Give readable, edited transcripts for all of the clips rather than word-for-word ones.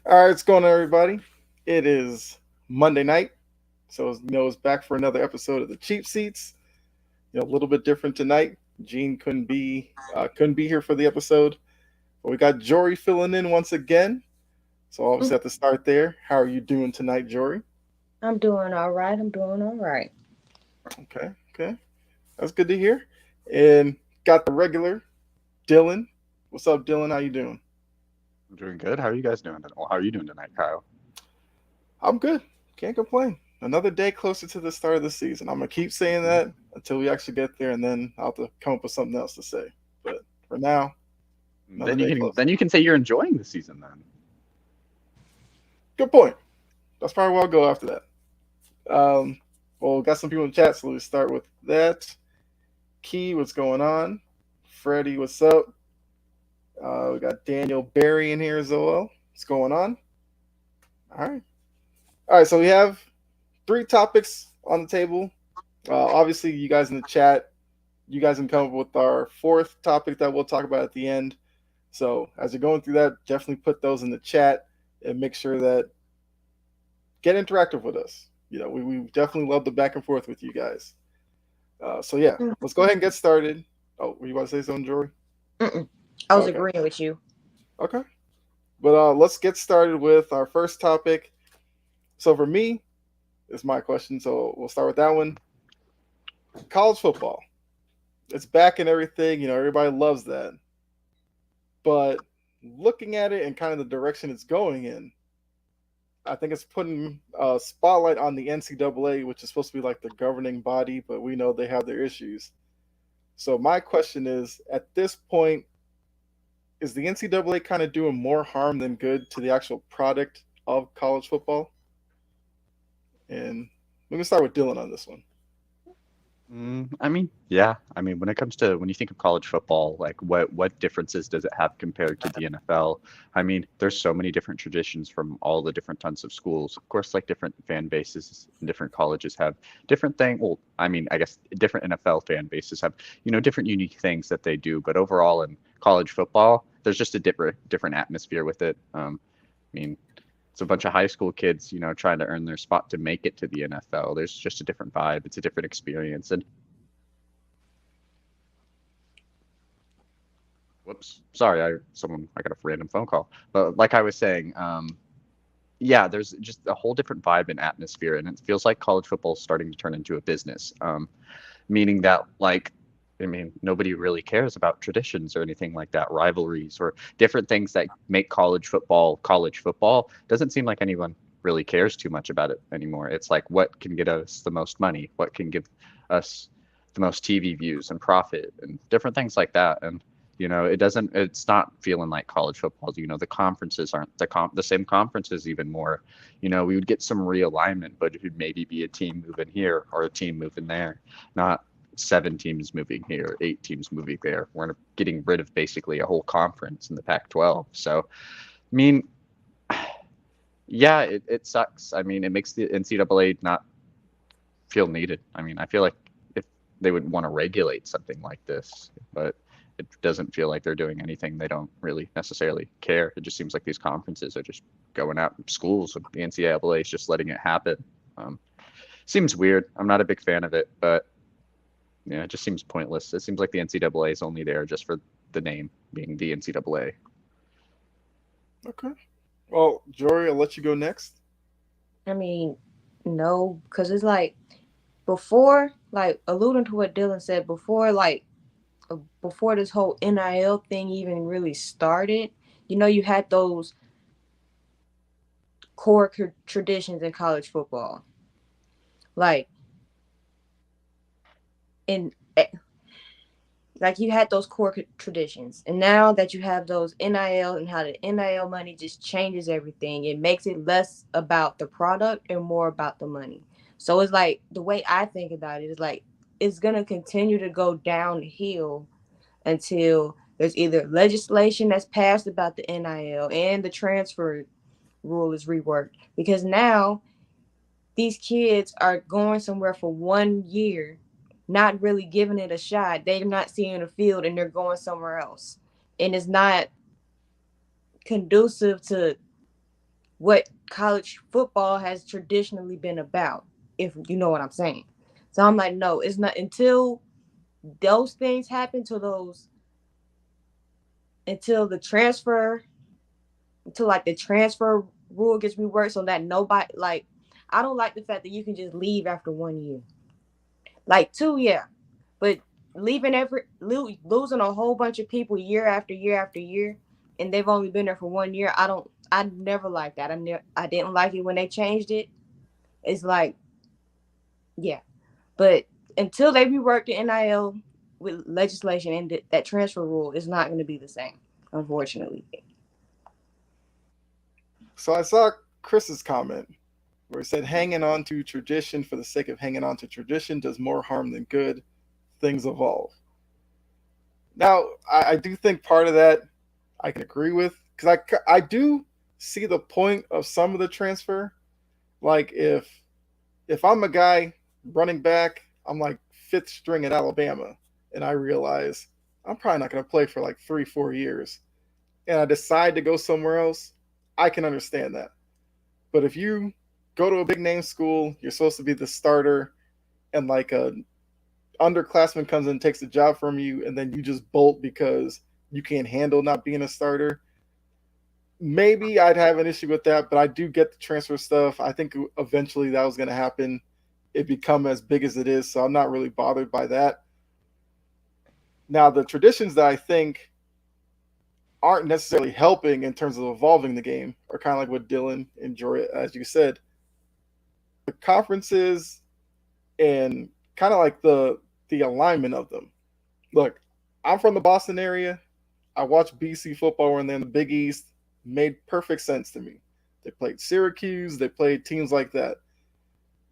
All right, what's going on, everybody? It is Monday night, so it's back for another episode of the Cheap Seats. A little bit different tonight. Gene couldn't be here for the episode, but we got Jory filling in once again. So obviously Mm, have to start there. How are you doing tonight, Jory? I'm doing all right. I'm doing all right. Okay, okay, that's good to hear. And got the regular Dylan. What's up, Dylan? How you doing? I'm doing good. How are you guys doing? Well, how are you doing tonight, Kyle? I'm good. Can't complain. Another day closer to the start of the season. I'm gonna keep saying Mhm. that until we actually get there, and then I'll have to come up with something else to say. But for now, another Then you day can closer. then you can say you're enjoying the season then. Good point. That's probably where I'll go after that. Well, got some people in chat, so let's start with that. Key, what's going on? Freddie, what's up? We got Daniel Barry in here as well. What's going on? All right. All right, so we have three topics on the table. Obviously, you guys in the chat, you guys can come up with our fourth topic that we'll talk about at the end. So as you're going through that, definitely put those in the chat and make sure that get interactive with us. We definitely love the back and forth with you guys. So yeah, Mm, let's go ahead and get started. Oh, were you about to say something, Jory? Mm-mm. I was Okay, agreeing with you. okay. But let's get started with our first topic. So for me, it's my question. So we'll start with that one. College football. It's back and everything. Everybody loves that. But looking at it and kind of the direction it's going in, I think it's putting a spotlight on the NCAA, which is supposed to be like the governing body, but we know they have their issues. So my question is, at this point, is the NCAA kind of doing more harm than good to the actual product of college football? And we can start with Dylan on this one. I mean, yeah. I mean, when you think of college football, like what differences does it have compared to the NFL? I mean, there's so many different traditions from all the different tons of schools. Of course, like different fan bases and different colleges have different thing. Well, I mean, I guess different NFL fan bases have, different unique things that they do. But overall, in college football, there's just a different atmosphere with it. I mean, it's a bunch of high school kids, trying to earn their spot to make it to the NFL. There's just a different vibe. It's a different experience. And whoops, sorry, I got a random phone call. But like I was saying, yeah, there's just a whole different vibe and atmosphere, and it feels like college football is starting to turn into a business. Meaning that like I mean, nobody really cares about traditions or anything like that, rivalries or different things that make college football. Doesn't seem like anyone really cares too much about it anymore. It's like what can get us the most money, what can give us the most TV views and profit and different things like that. And it's not feeling like college football. The conferences aren't the same conferences even more. We would get some realignment, but it would maybe be a team moving here or a team moving there, not seven teams moving here, eight teams moving there. We're getting rid of basically a whole conference in the Pac-12. So, I mean, yeah, it sucks. I mean, it makes the NCAA not feel needed. I mean, I feel like if they would want to regulate something like this, but it doesn't feel like they're doing anything. They don't really necessarily care. It just seems like these conferences are just going out schools, and the NCAA is just letting it happen. Um, Seems weird. I'm not a big fan of it, but yeah, it just seems pointless. It seems like the NCAA is only there just for the name being the NCAA. Okay. Well, Jory, I'll let you go next. I mean, no, because it's like before, like alluding to what Dylan said before, before this whole NIL thing even really started, you had those core traditions in college football. Like, in like you had those core traditions, and now that you have those NIL and how the NIL money just changes everything, it makes it less about the product and more about the money. So it's like the way I think about it is like it's gonna continue to go downhill until there's either legislation that's passed about the NIL and the transfer rule is reworked, because now these kids are going somewhere for 1 year, not really giving it a shot. They're not seeing the field and they're going somewhere else. And it's not conducive to what college football has traditionally been about, if you know what I'm saying. So I'm like, no, it's not until those things happen to those until the transfer until like the transfer rule gets reworked so that nobody like I don't like the fact that you can just leave after 1 year. Like two, yeah. But losing a whole bunch of people year after year after year and they've only been there for 1 year, I never liked that. I didn't like it when they changed it. It's like, yeah. But until they rework the NIL with legislation and that transfer rule, is not going to be the same, unfortunately. So I saw Chris's comment where he said, hanging on to tradition for the sake of hanging on to tradition does more harm than good. Things evolve. Now, I do think part of that I can agree with because I do see the point of some of the transfer. Like if I'm a guy running back, I'm like fifth string at Alabama, and I realize I'm probably not going to play for like 3, 4 years, and I decide to go somewhere else, I can understand that. But if you go to a big name school, you're supposed to be the starter, and like a underclassman comes in and takes the job from you, and then you just bolt because you can't handle not being a starter. Maybe I'd have an issue with that, but I do get the transfer stuff. I think eventually that was going to happen. It become as big as it is, so I'm not really bothered by that. Now, the traditions that I think aren't necessarily helping in terms of evolving the game are kind of like what Dylan and Joy, as you said, the conferences and kind of like the alignment of them. Look, I'm from the Boston area. I watched BC football when they're in the Big East. Made perfect sense to me. They played Syracuse. They played teams like that.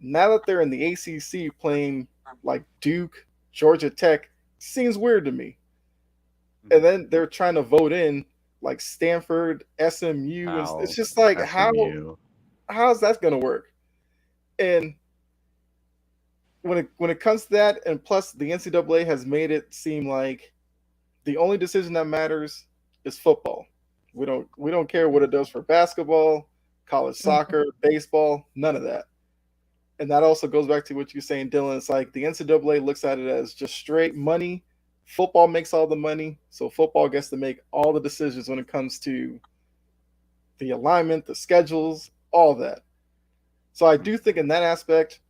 Now that they're in the ACC playing like Duke, Georgia Tech, seems weird to me. And then they're trying to vote in like Stanford, SMU, and it's just like how's that going to work? And when it comes to that, and plus the NCAA has made it seem like the only decision that matters is football. We don't care what it does for basketball, college soccer, baseball, none of that. And that also goes back to what you're saying, Dylan. It's like the NCAA looks at it as just straight money. Football makes all the money, so football gets to make all the decisions when it comes to the alignment, the schedules, all that. So I do think in that aspect,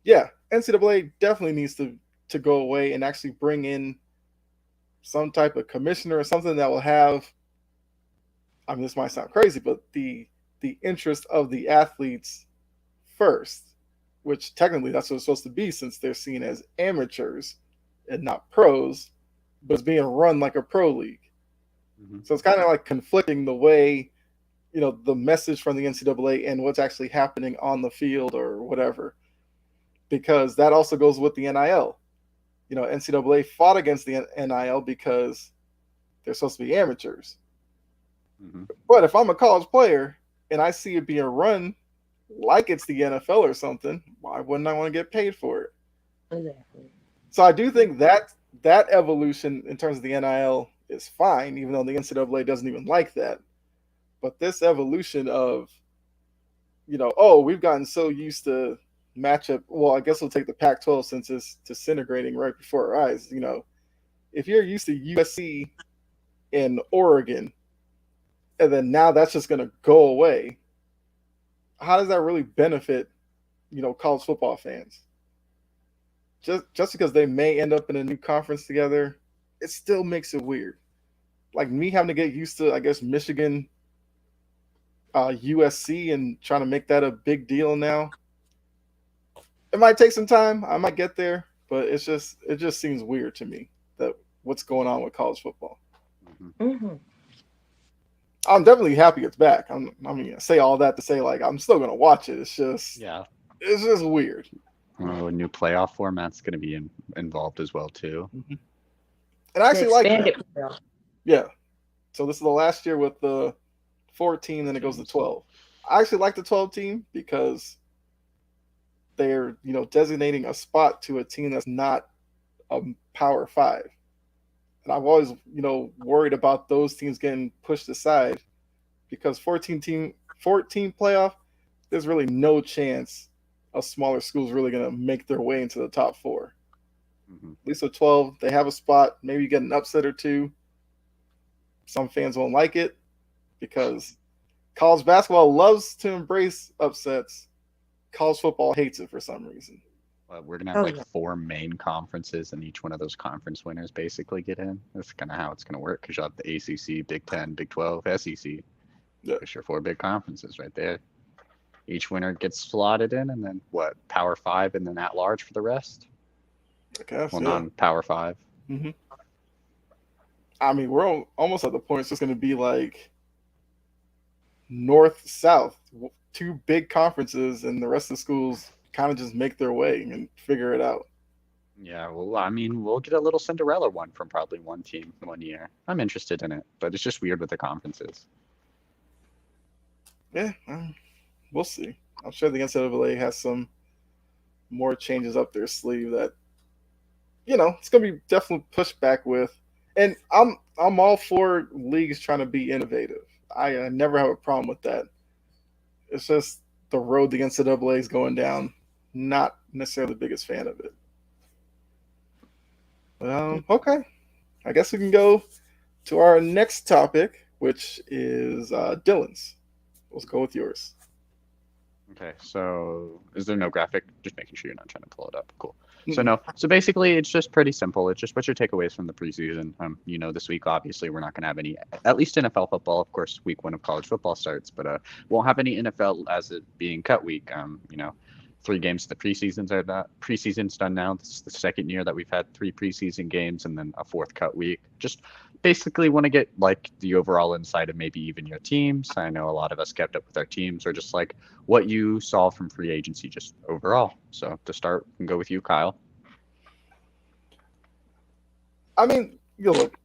yeah, NCAA definitely needs to go away and actually bring in some type of commissioner or something that will have. I mean, this might sound crazy, but the interest of the athletes first, which technically that's what it's supposed to be since they're seen as amateurs and not pros, but it's being run like a pro league. Mm-hmm. So it's kind of like conflicting the way, the message from the NCAA and what's actually happening on the field or whatever, because that also goes with the NIL. NCAA fought against the NIL because they're supposed to be amateurs. Mm-hmm. But if I'm a college player and I see it being run like it's the NFL or something, why wouldn't I want to get paid for it? Exactly. So I do think that evolution in terms of the NIL is fine, even though the NCAA doesn't even like that. But this evolution of, we've gotten so used to matchup. Well, I guess we'll take the Pac-12 since it's disintegrating right before our eyes. If you're used to USC and Oregon, and then now that's just going to go away, how does that really benefit, college football fans? Just because they may end up in a new conference together, it still makes it weird. Like me having to get used to, I guess, Michigan, USC, and trying to make that a big deal now. It might take some time. I might get there, but it just seems weird to me that what's going on with college football. Mm-hmm. I'm definitely happy it's back. I say all that to say like I'm still gonna watch it. It's just weird. A new playoff format's going to be involved as well too. Mm-hmm. And I actually like that. Yeah. So this is the last year with the 14, then it goes to 12. I actually like the 12 team because they're designating a spot to a team that's not a Power 5. And I've always worried about those teams getting pushed aside because 14 14 playoff, there's really no chance a smaller school's really going to make their way into the top four. Hmm. At least with 12, they have a spot. Maybe you get an upset or two. Some fans won't like it because college basketball loves to embrace upsets. College football hates it for some reason. We're gonna have Oh like yeah. four main conferences, and each one of those conference winners basically get in. That's kind of how it's gonna work because you'll have the ACC, Big Ten, Big 12, SEC. Yeah, There's your four big conferences right there. Each winner gets slotted in, and then what? Power Five, and then at large for the rest. I guess. Well, Yeah. non-Power Five. hmm I mean, we're almost at the point it's just going to be like north south, two big conferences, and the rest of the schools kind of just make their way and figure it out. Yeah, well, I mean, we'll get a little Cinderella one from probably one team one year. I'm interested in it, but it's just weird with the conferences. Yeah, we'll see. I'm sure the NCAA has some more changes up their sleeve that it's going to be definitely pushed back with. And I'm all for leagues trying to be innovative. I never have a problem with that. It's just the road the NCAA is going down. Not necessarily the biggest fan of it. But, okay, I guess we can go to our next topic, which is Dylan's. Let's go with yours. Okay, so is there no graphic? Just making sure you're not trying to pull it up. Cool. So Mm-mm. no. So basically, it's just pretty simple. It's just what's your takeaways from the preseason. This week obviously we're not going to have any, at least NFL football. Of course, week one of college football starts, but won't have any NFL as it being cut week. 3 games of the preseasons are that preseason's done now. This is the second year that we've had 3 preseason games and then a fourth cut week. Just basically want to get like the overall insight of maybe even your teams. I know a lot of us kept up with our teams, or just like what you saw from free agency just overall. So to start, we can go with you, Kyle. I mean, look,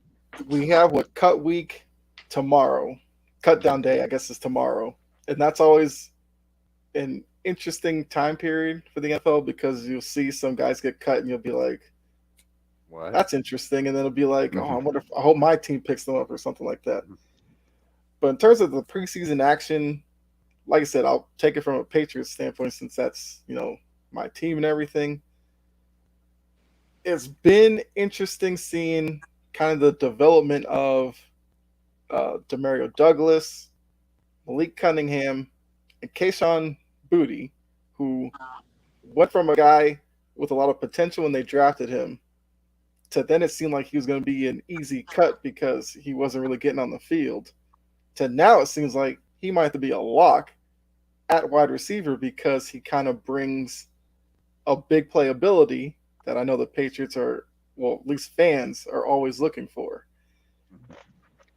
we have what cut week tomorrow, cut down day, I guess is tomorrow, and that's always an interesting time period for the NFL because you'll see some guys get cut and you'll be like, What? "That's interesting," and then it'll be like, "Oh, Hmm. I hope my team picks them up or something like that." But in terms of the preseason action, like I said, I'll take it from a Patriots standpoint since that's my team and everything. It's been interesting seeing kind of the development of Demario Douglas, Malik Cunningham, and Kayshawn Booty, who went from a guy with a lot of potential when they drafted him to then it seemed like he was going to be an easy cut because he wasn't really getting on the field to now it seems like he might have to be a lock at wide receiver because he kind of brings a big playability that I know the Patriots are, well, at least fans are always looking for.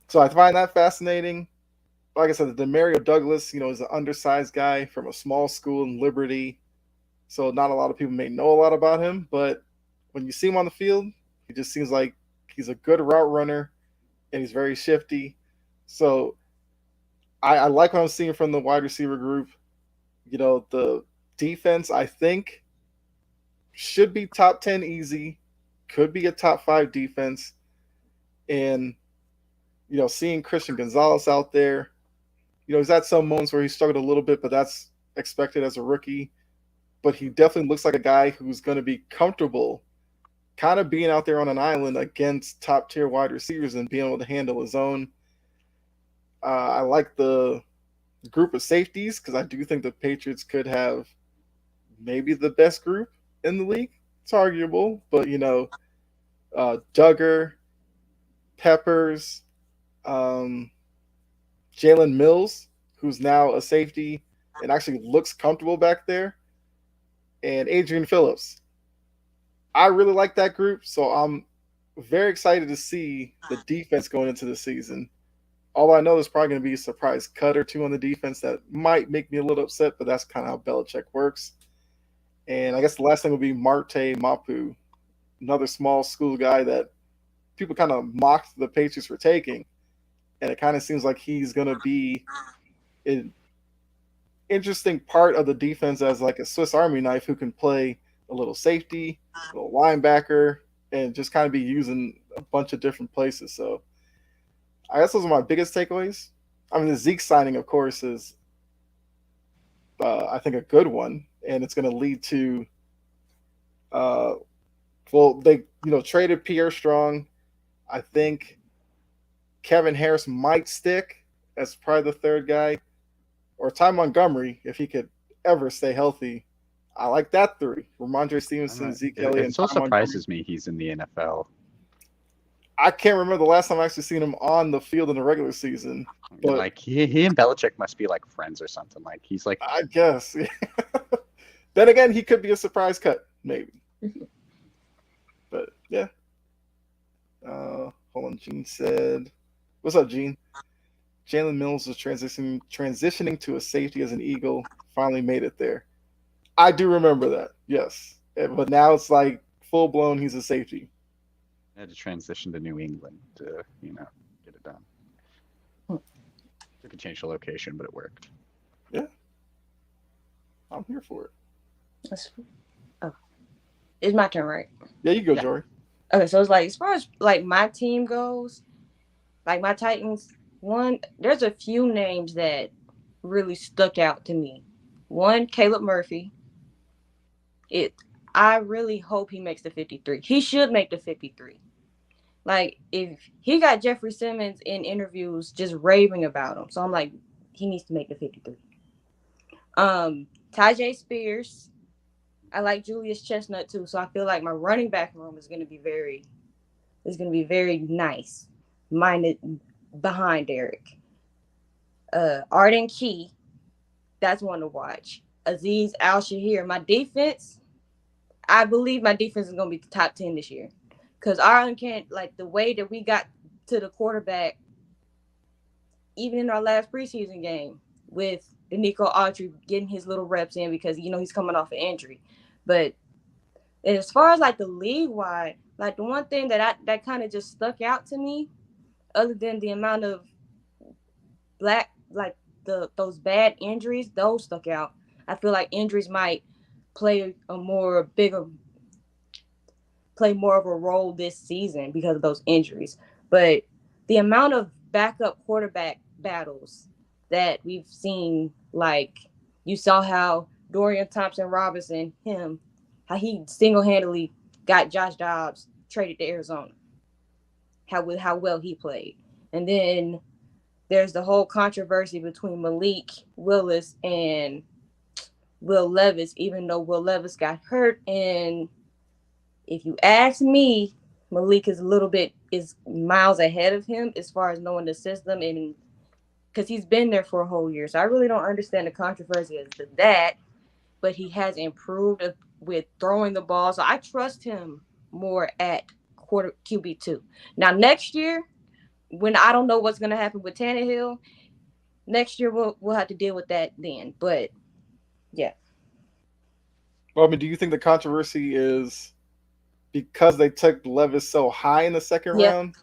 So I find that fascinating. Like I said, the Demario Douglas, is an undersized guy from a small school in Liberty. So not a lot of people may know a lot about him, but when you see him on the field, he just seems like he's a good route runner and he's very shifty. So I like what I'm seeing from the wide receiver group. The defense, I think, should be top 10 easy, could be a top 5 defense. And, seeing Christian Gonzalez out there, he's had some moments where he struggled a little bit, but that's expected as a rookie. But he definitely looks like a guy who's going to be comfortable kind of being out there on an island against top tier wide receivers and being able to handle his own. I like the group of safeties because I do think the Patriots could have maybe the best group in the league. It's arguable, but Duggar, Peppers, Jalen Mills, who's now a safety and actually looks comfortable back there, and Adrian Phillips. I really like that group, so I'm very excited to see the defense going into the season. Although I know there's probably going to be a surprise cut or two on the defense that might make me a little upset, but that's kind of how Belichick works. And I guess the last thing would be Marte Mapu, another small school guy that people kind of mocked the Patriots for taking. And it kind of seems like he's going to be an interesting part of the defense as like a Swiss Army knife who can play a little safety, a little linebacker, and just kind of be using a bunch of different places. So I guess those are my biggest takeaways. I mean, the Zeke signing, of course, is I think, a good one, and it's going to lead to uh, well, they traded Pierre Strong. I think Kevin Harris might stick as probably the third guy, or Ty Montgomery if he could ever stay healthy. I like that three: Ramondre Stevenson, Zeke It, Elliott, it and still Ty Montgomery. surprises me he's in the NFL. I can't remember the last time I actually seen him on the field in the regular season, but Like he and Belichick must be like friends or something. Like he's like I guess. Then again, he could be a surprise cut, maybe. But yeah. Hold on. Gene said, "What's up, Gene?" Jalen Mills was transitioning to a safety as an Eagle. Finally made it there. I do remember that. Yes, but now it's like full blown. He's a safety. had to transition to New England to get it done. Took a change of location, but it worked. Yeah, I'm here for it. That's, oh, it's my turn, right? Yeah, you go, Yeah. Jory. Okay, so it's like as far as like my team goes, like my Titans, there's a few names that really stuck out to me. One, Caleb Murphy. It I really hope he makes the 53. He should make the 53. Like if he got Jeffrey Simmons in interviews just raving about him. So I'm like, he needs to make the 53. Tajay Spears. I like Julius Chestnut too, so I feel like my running back room is gonna be very nice. Minded behind Derek. Arden Key, that's one to watch. Aziz Al Shahir. My defense, I believe my defense is gonna be the top 10 this year. Cause Ireland can't like the way that we got to the quarterback, even in our last preseason game with Nico Autry getting his little reps in because he's coming off an injury. But as far as like the league wide, like the one thing that kind of just stuck out to me, other than the amount of black like those bad injuries, those stuck out. I feel like injuries might play play more of a role this season because of those injuries. But the amount of backup quarterback battles that we've seen, like you saw how Dorian Thompson Robinson, how he single handedly got Josh Dobbs traded to Arizona. How well he played, and then there's the whole controversy between Malik Willis and Will Levis, even though Will Levis got hurt. And if you ask me, Malik is miles ahead of him as far as knowing the system, and because he's been there for a whole year. So I really don't understand the controversy as to that, but he has improved with throwing the ball. So I trust him more at quarter QB2. Now next year, when I don't know what's going to happen with Tannehill, next year we'll have to deal with that then. But yeah, Well, I mean, do you think the controversy is because they took Levis so high in the second yeah, round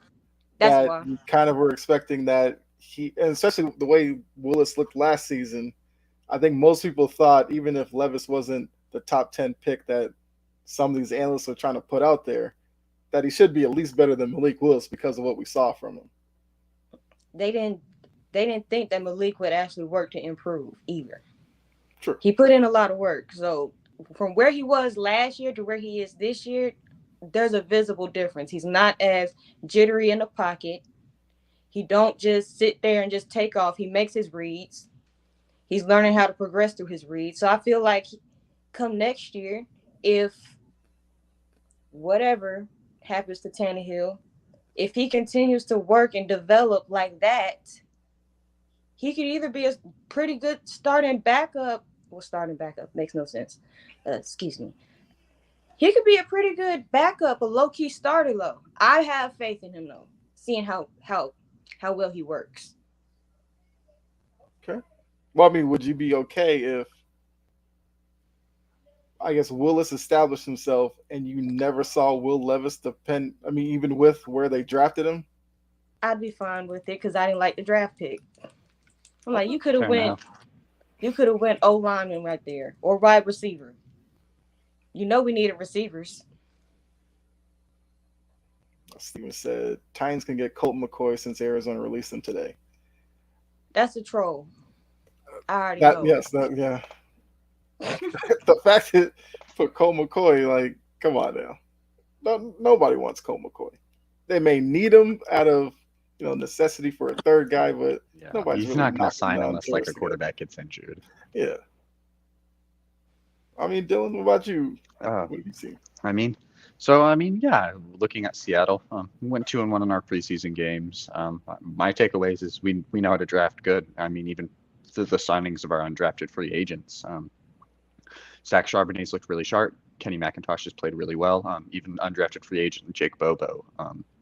that's that why. you kind of were expecting that and especially the way Willis looked last season, I think most people thought even if Levis wasn't the top 10 pick that some of these analysts are trying to put out there, that he should be at least better than Malik Willis because of what we saw from him. They didn't think that Malik would actually work to improve either. True. He put in a lot of work. So from where he was last year to where he is this year, there's a visible difference. He's not as jittery in the pocket. He don't just sit there and just take off. He makes his reads. He's learning how to progress through his reads. So I feel like come next year, if whatever happens to Tannehill, if he continues to work and develop like that, he could either be a pretty good starting backup. Well, starting backup makes no sense. Excuse me. He could be a pretty good backup, a low key starter though. I have faith in him though, seeing how well he works. Okay. Well, I mean, would you be okay if I guess Willis established himself and you never saw Will Levis depend? I mean, even with where they drafted him. I'd be fine with it because I didn't like the draft pick. I'm like, Okay. you could have Fair went, enough. you could have went O lineman right there or wide receiver. We needed receivers. Steven said Titans can get Colt McCoy since Arizona released him today. That's a troll. I already That know. yes, that yeah. The fact that put Cole McCoy, like, come on now. Nobody wants Cole McCoy. They may need him out of necessity for a third guy, but Yeah, nobody's he's really not going to knocking sign down unless like doors a to get him. quarterback gets injured. Yeah. I mean, Dylan, what about you? Uh, What have you seen? yeah, looking at Seattle, we went 2-1 in our preseason games. My takeaways is we know how to draft good. I mean, even the signings of our undrafted free agents. Zach Charbonnet's looked really sharp. Kenny McIntosh has played really well. Even undrafted free agent Jake Bobo,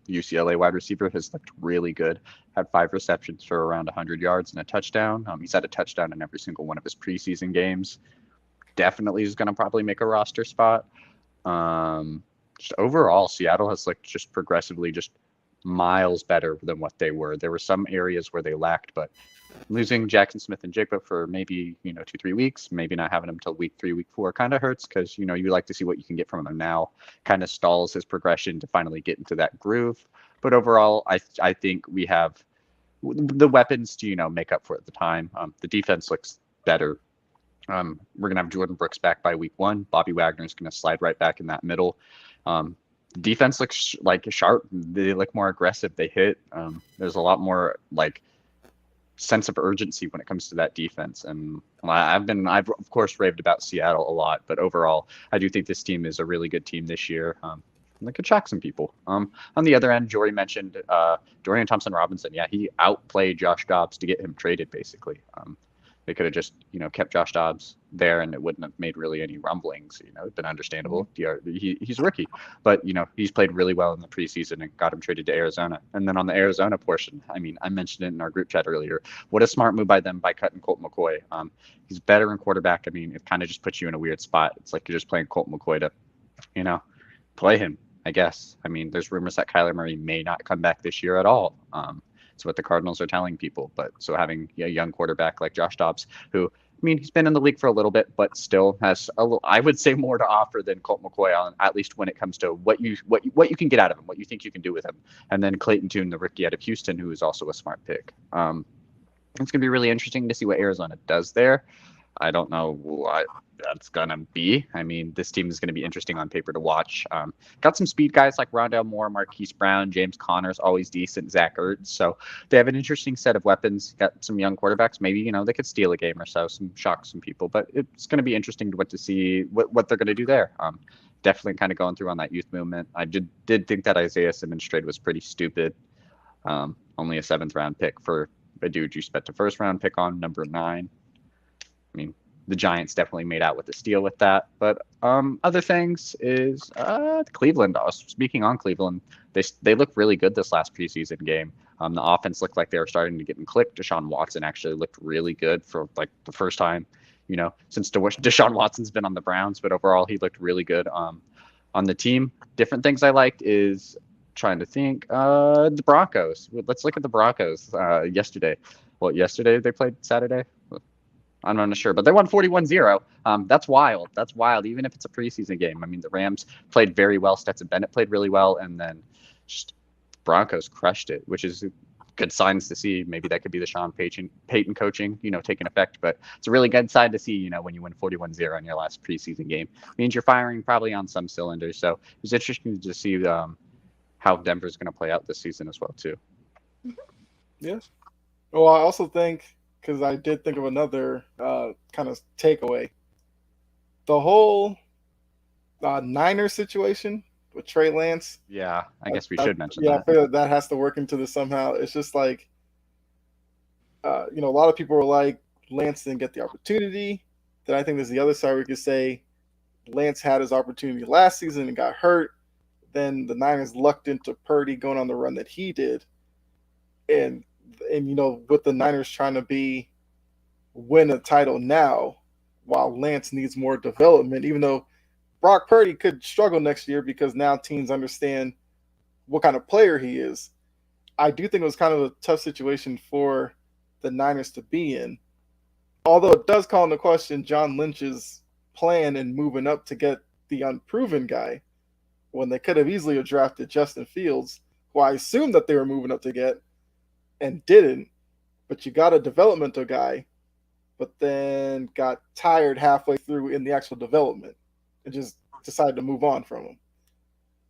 UCLA wide receiver, has looked really good. Had 5 receptions for around 100 yards and a touchdown. He's had a touchdown in every single one of his preseason games. Definitely is going to probably make a roster spot. Just overall, Seattle has looked just progressively just miles better than what they were. There were some areas where they lacked, but losing Jackson Smith and Jigba for maybe 2-3 weeks, maybe not having him till week 3, week 4 kind of hurts because you like to see what you can get from him now. Kind of stalls his progression to finally get into that groove. But overall, I think we have the weapons to make up for it at the time. The defense looks better. We're gonna have Jordan Brooks back by week 1. Bobby Wagner's gonna slide right back in that middle. Defense looks like sharp. They look more aggressive. They hit. There's a lot more like sense of urgency when it comes to that defense. And I've of course raved about Seattle a lot, but overall, I do think this team is a really good team this year. They could shock some people. On the other end, Jory mentioned Dorian Thompson-Robinson. Yeah, he outplayed Josh Dobbs to get him traded, basically. They could have just, kept Josh Dobbs there, and it wouldn't have made really any rumblings. It'd been understandable. He's a rookie, but he's played really well in the preseason and got him traded to Arizona. And then on the Arizona portion, I mean, I mentioned it in our group chat earlier. What a smart move by them by cutting Colt McCoy. He's better in quarterback. I mean, it kind of just puts you in a weird spot. It's like you're just playing Colt McCoy to, play him. I guess. I mean, there's rumors that Kyler Murray may not come back this year at all. It's what the Cardinals are telling people. But so having a young quarterback like Josh Dobbs, who, I mean, he's been in the league for a little bit, but still has I would say more to offer than Colt McCoy on, at least when it comes to what you can get out of him, what you think you can do with him. And then Clayton Tune, the rookie out of Houston, who is also a smart pick. It's going to be really interesting to see what Arizona does there. I don't know what that's going to be. I mean, this team is going to be interesting on paper to watch. Got some speed guys like Rondale Moore, Marquise Brown, James Conner's always decent, Zach Ertz. So they have an interesting set of weapons. Got some young quarterbacks. Maybe, they could steal a game or so, shock some people. But it's going to be interesting to see what they're going to do there. Definitely kind of going through on that youth movement. I did think that Isaiah Simmons trade was pretty stupid. Only a 7th round pick for a dude you spent a 1st round pick on, number 9. I mean, the Giants definitely made out with the steal with that. But other things is Cleveland. Speaking on Cleveland, they look really good this last preseason game. The offense looked like they were starting to get in click. Deshaun Watson actually looked really good for like the first time, since Deshaun Watson's been on the Browns. But overall, he looked really good on the team. Different things I liked is trying to think. The Broncos. Let's look at the Broncos yesterday. Well, yesterday they played Saturday. I'm not sure, but they won 41-0. That's wild. That's wild, even if it's a preseason game. I mean, the Rams played very well. Stetson Bennett played really well, and then just Broncos crushed it, which is good signs to see. Maybe that could be the Sean Payton coaching, taking effect. But it's a really good sign to see, when you win 41-0 in your last preseason game. It means you're firing probably on some cylinders. So it's interesting to see how Denver's going to play out this season as well, too. Yeah. Well, I also think, because I did think of another kind of takeaway. The whole Niners situation with Trey Lance. Yeah, I guess we should mention that. Yeah, I feel that has to work into this somehow. It's just like, a lot of people were like, Lance didn't get the opportunity. Then I think there's the other side where you could say Lance had his opportunity last season and got hurt. Then the Niners lucked into Purdy going on the run that he did. And with the Niners trying to win a title now, while Lance needs more development, even though Brock Purdy could struggle next year because now teams understand what kind of player he is. I do think it was kind of a tough situation for the Niners to be in. Although it does call into question John Lynch's plan in moving up to get the unproven guy when they could have easily drafted Justin Fields, who I assumed that they were moving up to get, and didn't. But you got a developmental guy but then got tired halfway through in the actual development and just decided to move on from him.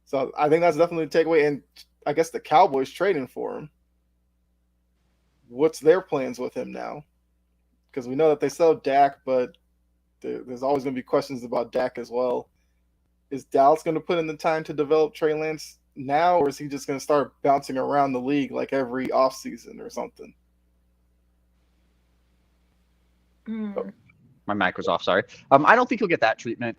So I think that's definitely a takeaway. And I guess the Cowboys trading for him. What's their plans with him now? Because we know that they sell Dak, but there's always going to be questions about Dak as well. Is Dallas going to put in the time to develop Trey Lance now, or is he just going to start bouncing around the league like every offseason or something? My mic was off. Sorry. I don't think he'll get that treatment.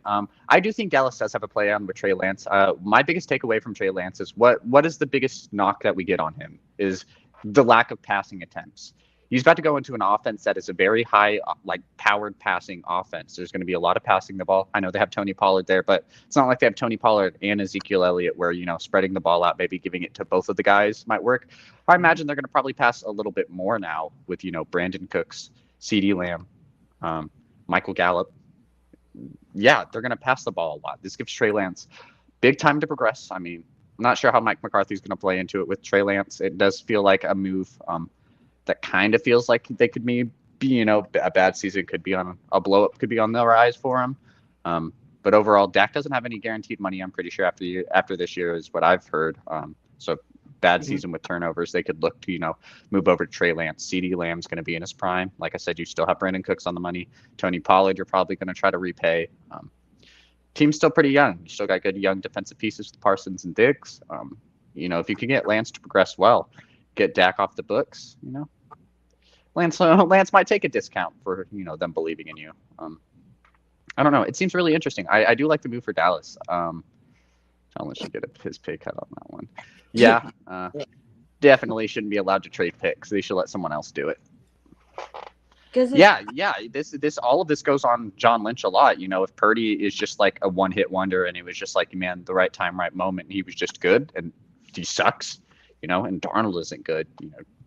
I do think Dallas does have a plan with Trey Lance. My biggest takeaway from Trey Lance is what is the biggest knock that we get on him is the lack of passing attempts. He's about to go into an offense that is a very high, like powered passing offense. There's going to be a lot of passing the ball. I know they have Tony Pollard there, but it's not like they have Tony Pollard and Ezekiel Elliott where, spreading the ball out, maybe giving it to both of the guys might work. I imagine they're going to probably pass a little bit more now with, Brandon Cooks, CeeDee Lamb, Michael Gallup. Yeah, they're going to pass the ball a lot. This gives Trey Lance big time to progress. I mean, I'm not sure how Mike McCarthy's going to play into it with Trey Lance. It does feel like a move that kind of feels like they could be, a bad season could be on a blow up, could be on the rise for him. But overall, Dak doesn't have any guaranteed money. I'm pretty sure after this year is what I've heard. So bad season with turnovers, they could look to, move over to Trey Lance. CeeDee Lamb's going to be in his prime. Like I said, you still have Brandon Cooks on the money. Tony Pollard, you're probably going to try to repay. Team's still pretty young. You still got good young defensive pieces with Parsons and Diggs. If you can get Lance to progress well, get Dak off the books, Lance might take a discount for, them believing in you. I don't know. It seems really interesting. I do like the move for Dallas. John should get his pay cut on that one. Yeah, definitely shouldn't be allowed to trade picks. They should let someone else do it. Yeah. This all of this goes on John Lynch a lot. If Purdy is just like a one-hit wonder and it was just like, man, the right time, right moment, and he was just good, and he sucks, and Darnold isn't good.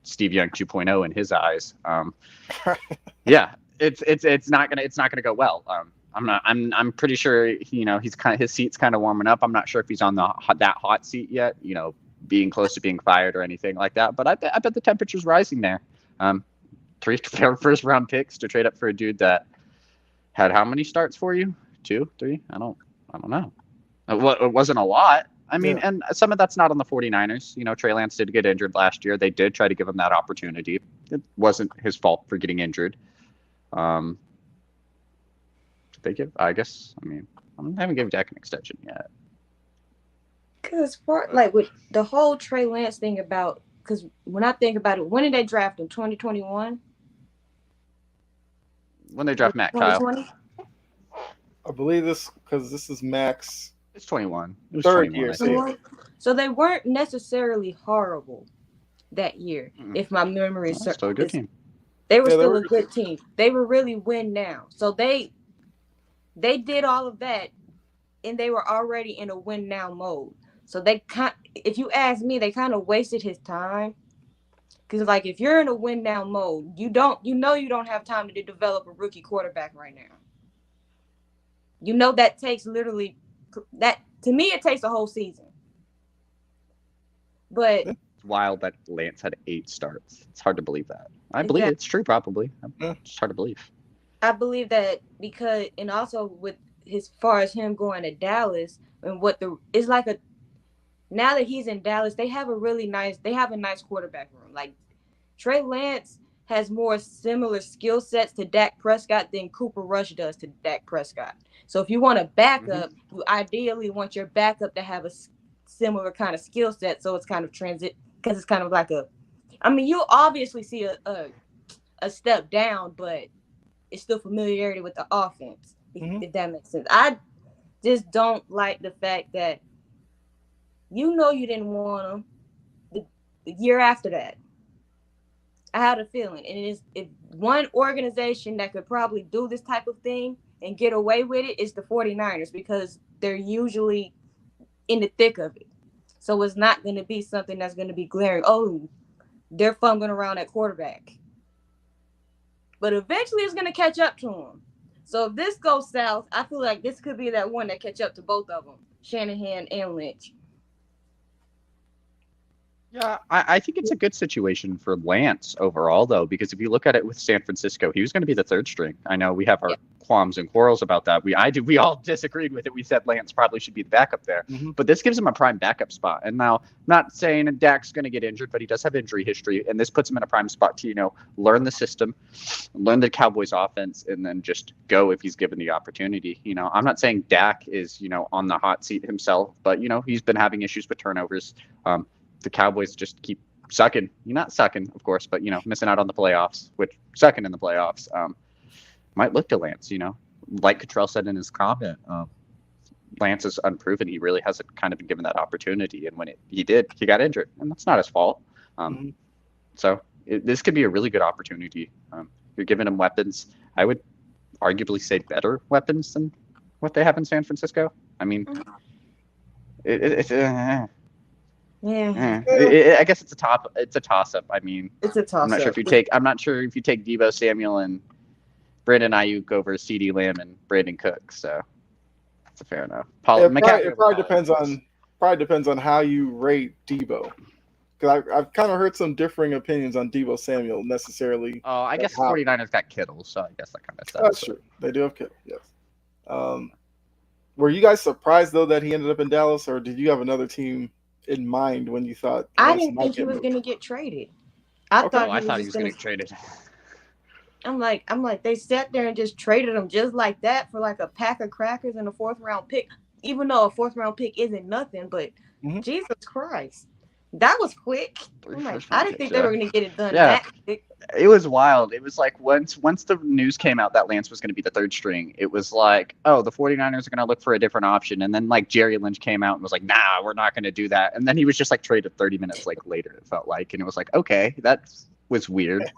Steve Young 2.0 in his eyes. Yeah, it's not gonna go well. I'm pretty sure his seat's kind of warming up. I'm not sure if he's on that hot seat yet. Being close to being fired or anything like that. But I bet the temperature's rising there. 3 first round picks to trade up for a dude that had how many starts for you? 2, 3? I don't know. It wasn't a lot. I mean, and some of that's not on the 49ers. Trey Lance did get injured last year. They did try to give him that opportunity. It wasn't his fault for getting injured. Did they give? I guess. I mean, I haven't given Dak an extension yet. Because with the whole Trey Lance thing because when I think about it, when did they draft him? 2021? When they draft Matt Kyle? I believe because this is Max. It's 21. It was third 21, year. So they weren't necessarily horrible that year, if my memory is still a good team. They were still a good team. They were really win now. So they did all of that, and they were already in a win now mode. So if you ask me, they kind of wasted his time. Because if you're in a win now mode, you don't have time to develop a rookie quarterback right now. That takes literally that. To me, it takes a whole season. But it's wild that Lance had 8 starts. It's hard to believe that. I believe it's true, probably. It's hard to believe. I believe that because, and also with as far as him going to Dallas and now that he's in Dallas, they have a nice quarterback room. Like Trey Lance has more similar skill sets to Dak Prescott than Cooper Rush does to Dak Prescott. So if you want a backup, you ideally want your backup to have a similar kind of skill set. So it's kind of transit because it's kind of like you'll obviously see a step down, but it's still familiarity with the offense, if that makes sense. I just don't like the fact that you didn't want him the year after that. I had a feeling. And if one organization that could probably do this type of thing and get away with it is the 49ers, because they're usually in the thick of it. So it's not going to be something that's going to be glaring. Oh, they're fumbling around at quarterback. But eventually it's going to catch up to them. So if this goes south, I feel like this could be that one that catch up to both of them, Shanahan and Lynch. Yeah, I think it's a good situation for Lance overall, though, because if you look at it with San Francisco, he was going to be the third string. I know we have Yeah. our qualms and quarrels about that. We all disagreed with it. We said Lance probably should be the backup there, but this gives him a prime backup spot. And now, not saying Dak's going to get injured, but he does have injury history, and this puts him in a prime spot to learn the system, learn the Cowboys offense, and then just go if he's given the opportunity. I'm not saying Dak is on the hot seat himself, but he's been having issues with turnovers. The Cowboys just keep sucking. You're not sucking, of course, but missing out on the playoffs, which sucking in the playoffs. Might look to Lance. Like Cottrell said in his comment, Lance is unproven. He really hasn't kind of been given that opportunity, and when he did, he got injured, and that's not his fault. So this could be a really good opportunity. You're giving him weapons. I would arguably say better weapons than what they have in San Francisco. I mean, I guess it's a toss up. I mean, it's a toss I'm not sure up. I'm not sure if you take Deebo Samuel and Brandon Ayuk over CeeDee Lamb and Brandon Cook. So that's fair enough. It probably depends on how you rate Deebo. Because I've kind of heard some differing opinions on Deebo Samuel necessarily. Oh, I guess the 49ers got Kittle, so I guess that kind of stuff. That's true. They do have Kittle, yes. Were you guys surprised, though, that he ended up in Dallas, or did you have another team in mind when you thought I didn't think he was going to get traded. I thought he was going to get traded. I'm like, they sat there and just traded him just like that for like a pack of crackers and a 4th-round pick, even though a 4th-round pick isn't nothing. But Jesus Christ, that was quick. I didn't think they were going to get it done that quick. It was wild. It was like once the news came out that Lance was going to be the third string, it was like, oh, the 49ers are going to look for a different option. And then like Jerry Lynch came out and was like, nah, we're not going to do that. And then he was just like traded 30 minutes later, it felt like. And it was like, okay, that was weird.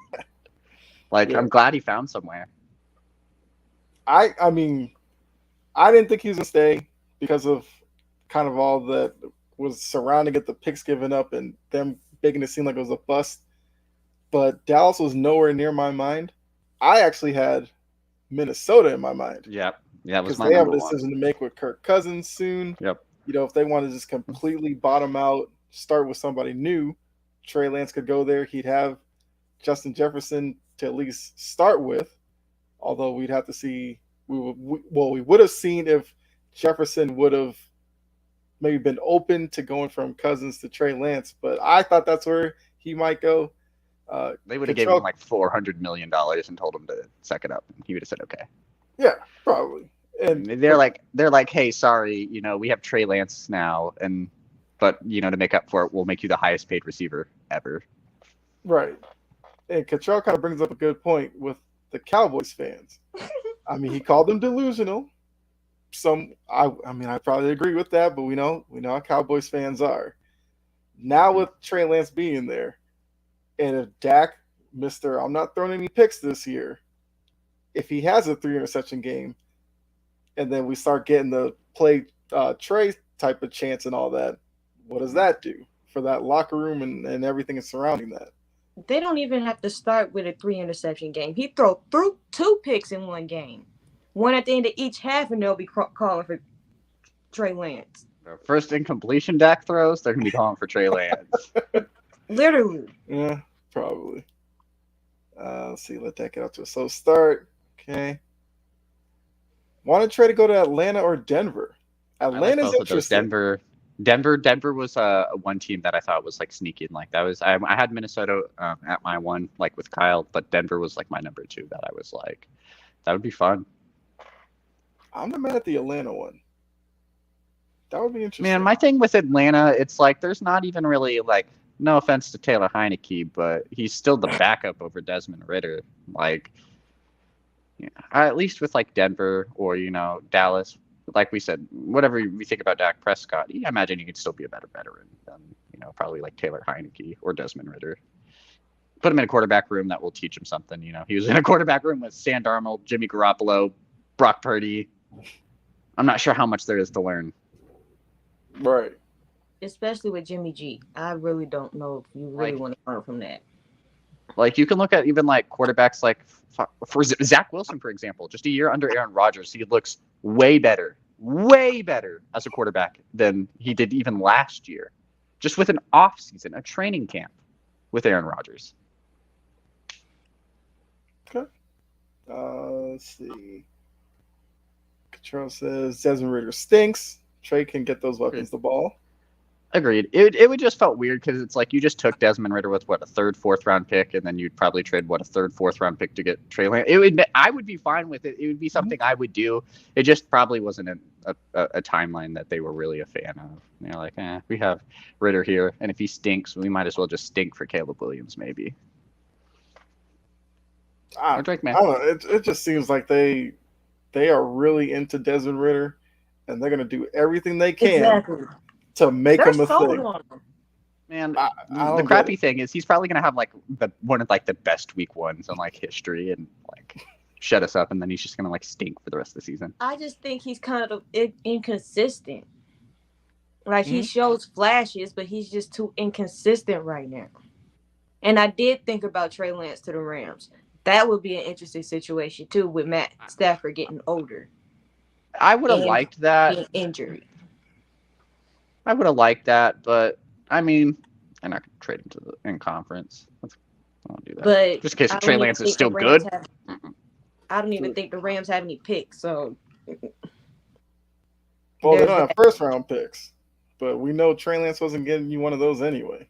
I'm glad he found somewhere. I mean, I didn't think he was going to stay because of kind of all that was surrounding it, the picks given up and them making it seem like it was a bust. But Dallas was nowhere near my mind. I actually had Minnesota in my mind. Yeah, it was my number one. Because they have a decision to make with Kirk Cousins soon. Yep. If they want to just completely bottom out, start with somebody new, Trey Lance could go there. He'd have Justin Jefferson to at least start with, although we'd have to see. We would have seen if Jefferson would have maybe been open to going from Cousins to Trey Lance, but I thought that's where he might go. They would have given him like $400 million and told him to suck it up, and he would have said okay. Yeah, probably. And they're like, hey, sorry, we have Trey Lance now, but to make up for it, we'll make you the highest paid receiver ever. Right. And Cottrell kind of brings up a good point with the Cowboys fans. I mean, he called them delusional. I probably agree with that, but we know how Cowboys fans are. Now with Trey Lance being there, and if Dak, I'm not throwing any picks this year, if he has a 3-interception game, and then we start getting the play Trey type of chance and all that, what does that do for that locker room and everything surrounding that? They don't even have to start with a 3-interception game. He threw 2 picks in one game. One at the end of each half, and they'll be calling for Trey Lance. First incompletion Dak throws, they're going to be calling for Trey Lance. Literally. Yeah, probably. Let's see. Let that get out to a slow start. Okay. Want to try to go to Atlanta or Denver? Atlanta's interesting. Denver was one team that I thought was like sneaking. Like that was I had Minnesota at my one, like with Kyle, but Denver was like my number 2 that I was like, that would be fun. I'm not mad at the Atlanta one. That would be interesting. Man, my thing with Atlanta, it's like there's not even really like, no offense to Taylor Heineke, but he's still the backup over Desmond Ridder. Like, at least with like Denver or Dallas, like we said, whatever we think about Dak Prescott, I imagine he could still be a better veteran than probably like Taylor Heineke or Desmond Ridder. Put him in a quarterback room that will teach him something. He was in a quarterback room with Sam Darnold, Jimmy Garoppolo, Brock Purdy. I'm not sure how much there is to learn. Right. Especially with Jimmy G. I really don't know if you really want to learn from that. Like, you can look at even like quarterbacks like for Zach Wilson, for example, just a year under Aaron Rodgers, he looks way better as a quarterback than he did even last year. just with an off season, a training camp with Aaron Rodgers. Okay. Let's see. Control says Desmond Ritter stinks. Trey can get those weapons the ball. Agreed. It would just felt weird because it's like you just took Desmond Ritter with what, a third, fourth round pick, and then you'd probably trade a third, fourth round pick to get Trey Lance. I would be fine with it. It would be something I would do. It just probably wasn't a timeline that they were really a fan of. They're like, we have Ritter here, and if he stinks, we might as well just stink for Caleb Williams, maybe. I don't know. It just seems like they are really into Desmond Ritter, and they're gonna do everything they can to make him a thing. Man, the crappy thing is he's probably gonna have like one of like the best week ones in like history, and like shut us up, and then he's just gonna like stink for the rest of the season. I just think he's kind of inconsistent. Like he shows flashes, but he's just too inconsistent right now. And I did think about Trey Lance to the Rams. That would be an interesting situation too, with Matt Stafford getting older. I would have liked that. Being injured. I would have liked that, but I mean, I'm not going to trade him in conference. I won't do that. But just in case Trey Lance is still good. I don't even think the Rams have any picks. So, well, they don't have first round picks, but we know Trey Lance wasn't getting you one of those anyway.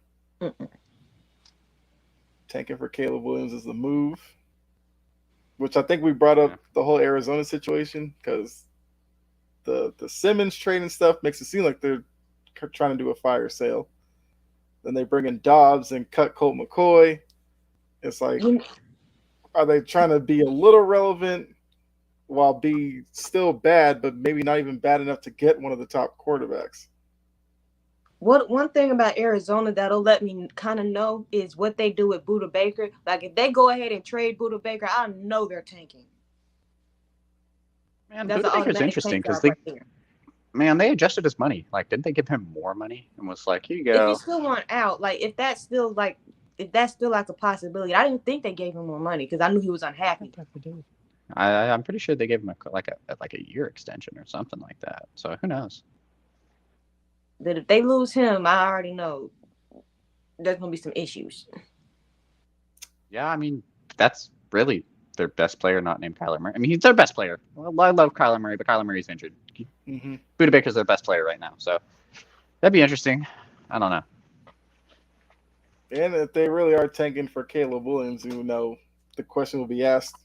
Tanking for Caleb Williams is the move, which I think we brought up the whole Arizona situation because the Simmons trade and stuff makes it seem like they're trying to do a fire sale. Then they bring in Dobbs and cut Colt McCoy. It's like, are they trying to be a little relevant while be still bad, but maybe not even bad enough to get one of the top quarterbacks? One thing about Arizona that'll let me kind of know is what they do with Budda Baker. Like if they go ahead and trade Budda Baker, I know they're tanking. Man, Budda Baker's interesting because they adjusted his money. Like, didn't they give him more money and was like, here you go? If you still want out, like if that's still like a possibility, I didn't think they gave him more money because I knew he was unhappy. I'm pretty sure they gave him a year extension or something like that. So who knows? That if they lose him, I already know there's gonna be some issues. Yeah, I mean that's really their best player, not named Kyler Murray. I mean he's their best player. Well, I love Kyler Murray, but Kyler Murray's injured. Budda Baker's their best player right now, so that'd be interesting. I don't know. And if they really are tanking for Caleb Williams, you know, the question will be asked: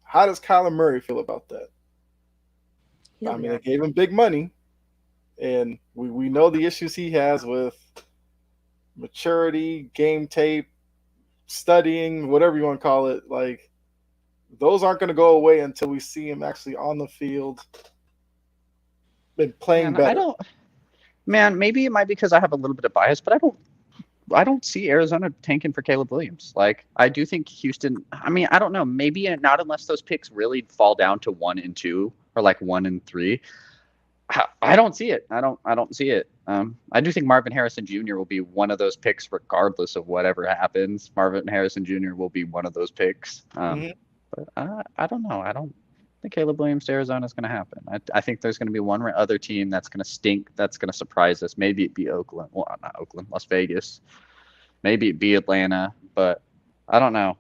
how does Kyler Murray feel about that? I mean, they gave him big money. And we know the issues he has with maturity, game tape, studying, whatever you want to call it. Like, those aren't going to go away until we see him actually on the field and playing better. Maybe it might be because I have a little bit of bias, but I don't see Arizona tanking for Caleb Williams. Like, I do think Houston, I mean, I don't know, maybe not unless those picks really fall down to 1 and 2 or like 1 and 3. I don't see it. I don't see it. I do think Marvin Harrison Jr. will be one of those picks regardless of whatever happens. Marvin Harrison Jr. will be one of those picks. But I don't know. I don't think Caleb Williams to Arizona is going to happen. I think there's going to be one other team that's going to stink, that's going to surprise us. Maybe it be Oakland. Well, not Oakland, Las Vegas. Maybe it be Atlanta. But I don't know.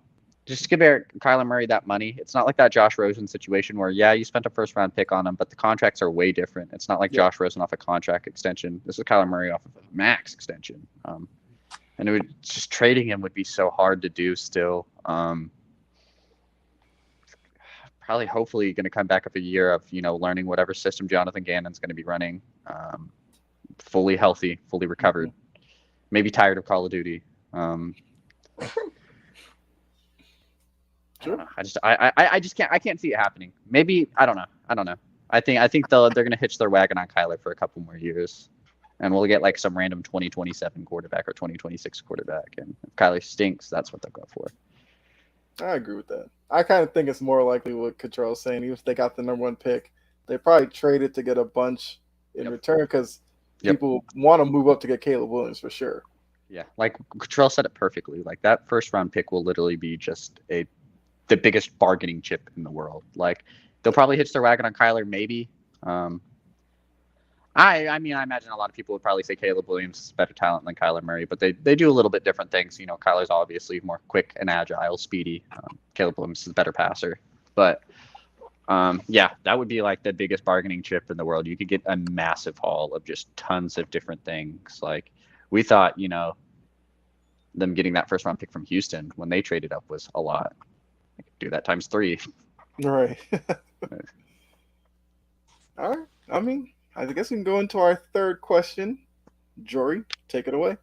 Just give Kyler Murray that money. It's not like that Josh Rosen situation where, you spent a first-round pick on him, but the contracts are way different. It's not like Josh Rosen off a contract extension. This is Kyler Murray off of a max extension. And just trading him would be so hard to do still. Probably, hopefully, going to come back up a year of, learning whatever system Jonathan Gannon's going to be running. Fully healthy, fully recovered. Maybe tired of Call of Duty. Sure. I just can't see it happening. Maybe I don't know. I think they're gonna hitch their wagon on Kyler for a couple more years, and we'll get like some random 2027 quarterback or 2026 quarterback. And if Kyler stinks, that's what they'll go for. I agree with that. I kind of think it's more likely what Cottrell's saying. Even if they got the number 1 pick, they probably traded to get a bunch in return because people want to move up to get Caleb Williams for sure. Yeah, like Cottrell said it perfectly. Like that first-round pick will literally be just the biggest bargaining chip in the world. Like they'll probably hitch their wagon on Kyler, maybe. I mean, I imagine a lot of people would probably say Caleb Williams is better talent than Kyler Murray, but they do a little bit different things. You know, Kyler's obviously more quick and agile, speedy. Caleb Williams is a better passer. But yeah, that would be like the biggest bargaining chip in the world. You could get a massive haul of just tons of different things. Like we thought, you know, them getting that first round pick from Houston when they traded up was a lot. I could do that times 3. Right. All right. I mean, I guess we can go into our third question. Jory, take it away.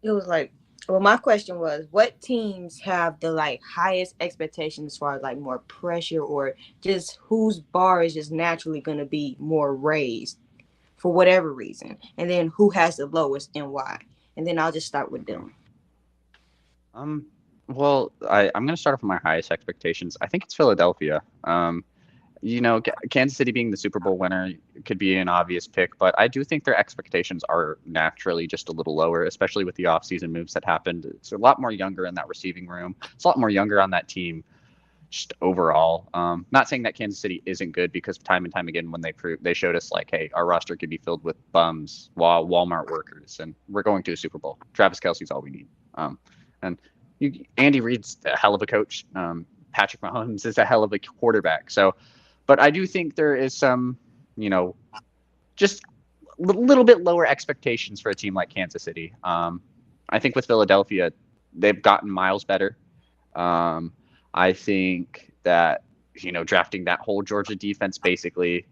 It was like, well, my question was, what teams have the like highest expectations as far as like more pressure, or just whose bar is just naturally going to be more raised for whatever reason, and then who has the lowest and why, and then I'll just start with them. Well, I'm going to start off with my highest expectations. I think it's Philadelphia. You know, Kansas City being the Super Bowl winner could be an obvious pick, but I do think their expectations are naturally just a little lower, especially with the offseason moves that happened. It's a lot more younger in that receiving room. It's a lot more younger on that team, just overall. Not saying that Kansas City isn't good, because time and time again, when they showed us like, hey, our roster could be filled with bums, while Walmart workers, and we're going to a Super Bowl. Travis Kelce's all we need. And Andy Reid's a hell of a coach. Patrick Mahomes is a hell of a quarterback. So. But I do think there is some, you know, just a little bit lower expectations for a team like Kansas City. I think with Philadelphia, they've gotten miles better. I think that, you know, drafting that whole Georgia defense basically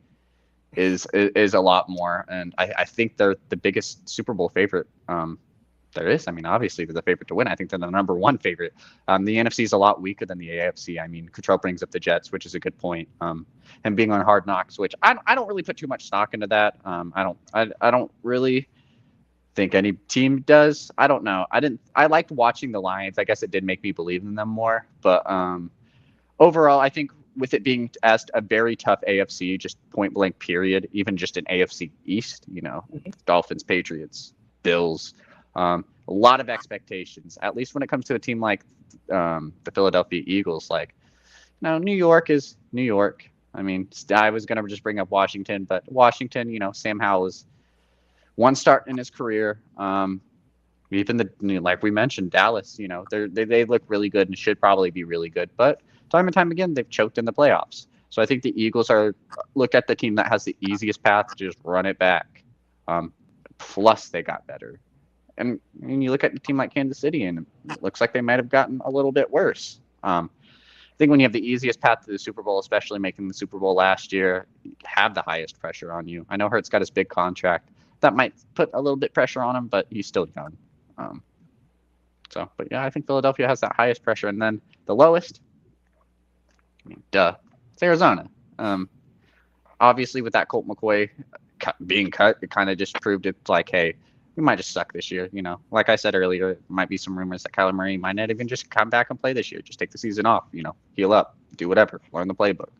is a lot more. And I think they're the biggest Super Bowl favorite there is. I mean, obviously they're the favorite to win. I think they're the number one favorite. The NFC is a lot weaker than the AFC. I mean, Cottrell brings up the Jets, which is a good point. And being on Hard Knocks, which I don't really put too much stock into that. I don't really think any team does. I don't know. I liked watching the Lions. I guess it did make me believe in them more. But overall, I think with it being as a very tough AFC, just point blank period, even just an AFC East, you know, Dolphins, Patriots, Bills. A lot of expectations, at least when it comes to a team like the Philadelphia Eagles. Like, no, New York is New York. I mean, I was going to just bring up Washington, but Washington, you know, Sam Howell is one start in his career. Even like we mentioned, Dallas, you know, they look really good and should probably be really good. But time and time again, they've choked in the playoffs. So I think the Eagles look at the team that has the easiest path to just run it back. Plus, they got better. And you look at a team like Kansas City, and it looks like they might have gotten a little bit worse. I think when you have the easiest path to the Super Bowl, especially making the Super Bowl last year, you have the highest pressure on you. I know Hurts got his big contract. That might put a little bit pressure on him, but he's still young. But yeah, I think Philadelphia has that highest pressure. And then the lowest, I mean, it's Arizona. Obviously, with that Colt McCoy being cut, it kind of just proved it's like, hey, we might just suck this year. You know, like I said earlier, there might be some rumors that Kyler Murray might not even just come back and play this year. Just take the season off, you know, heal up, do whatever, learn the playbook.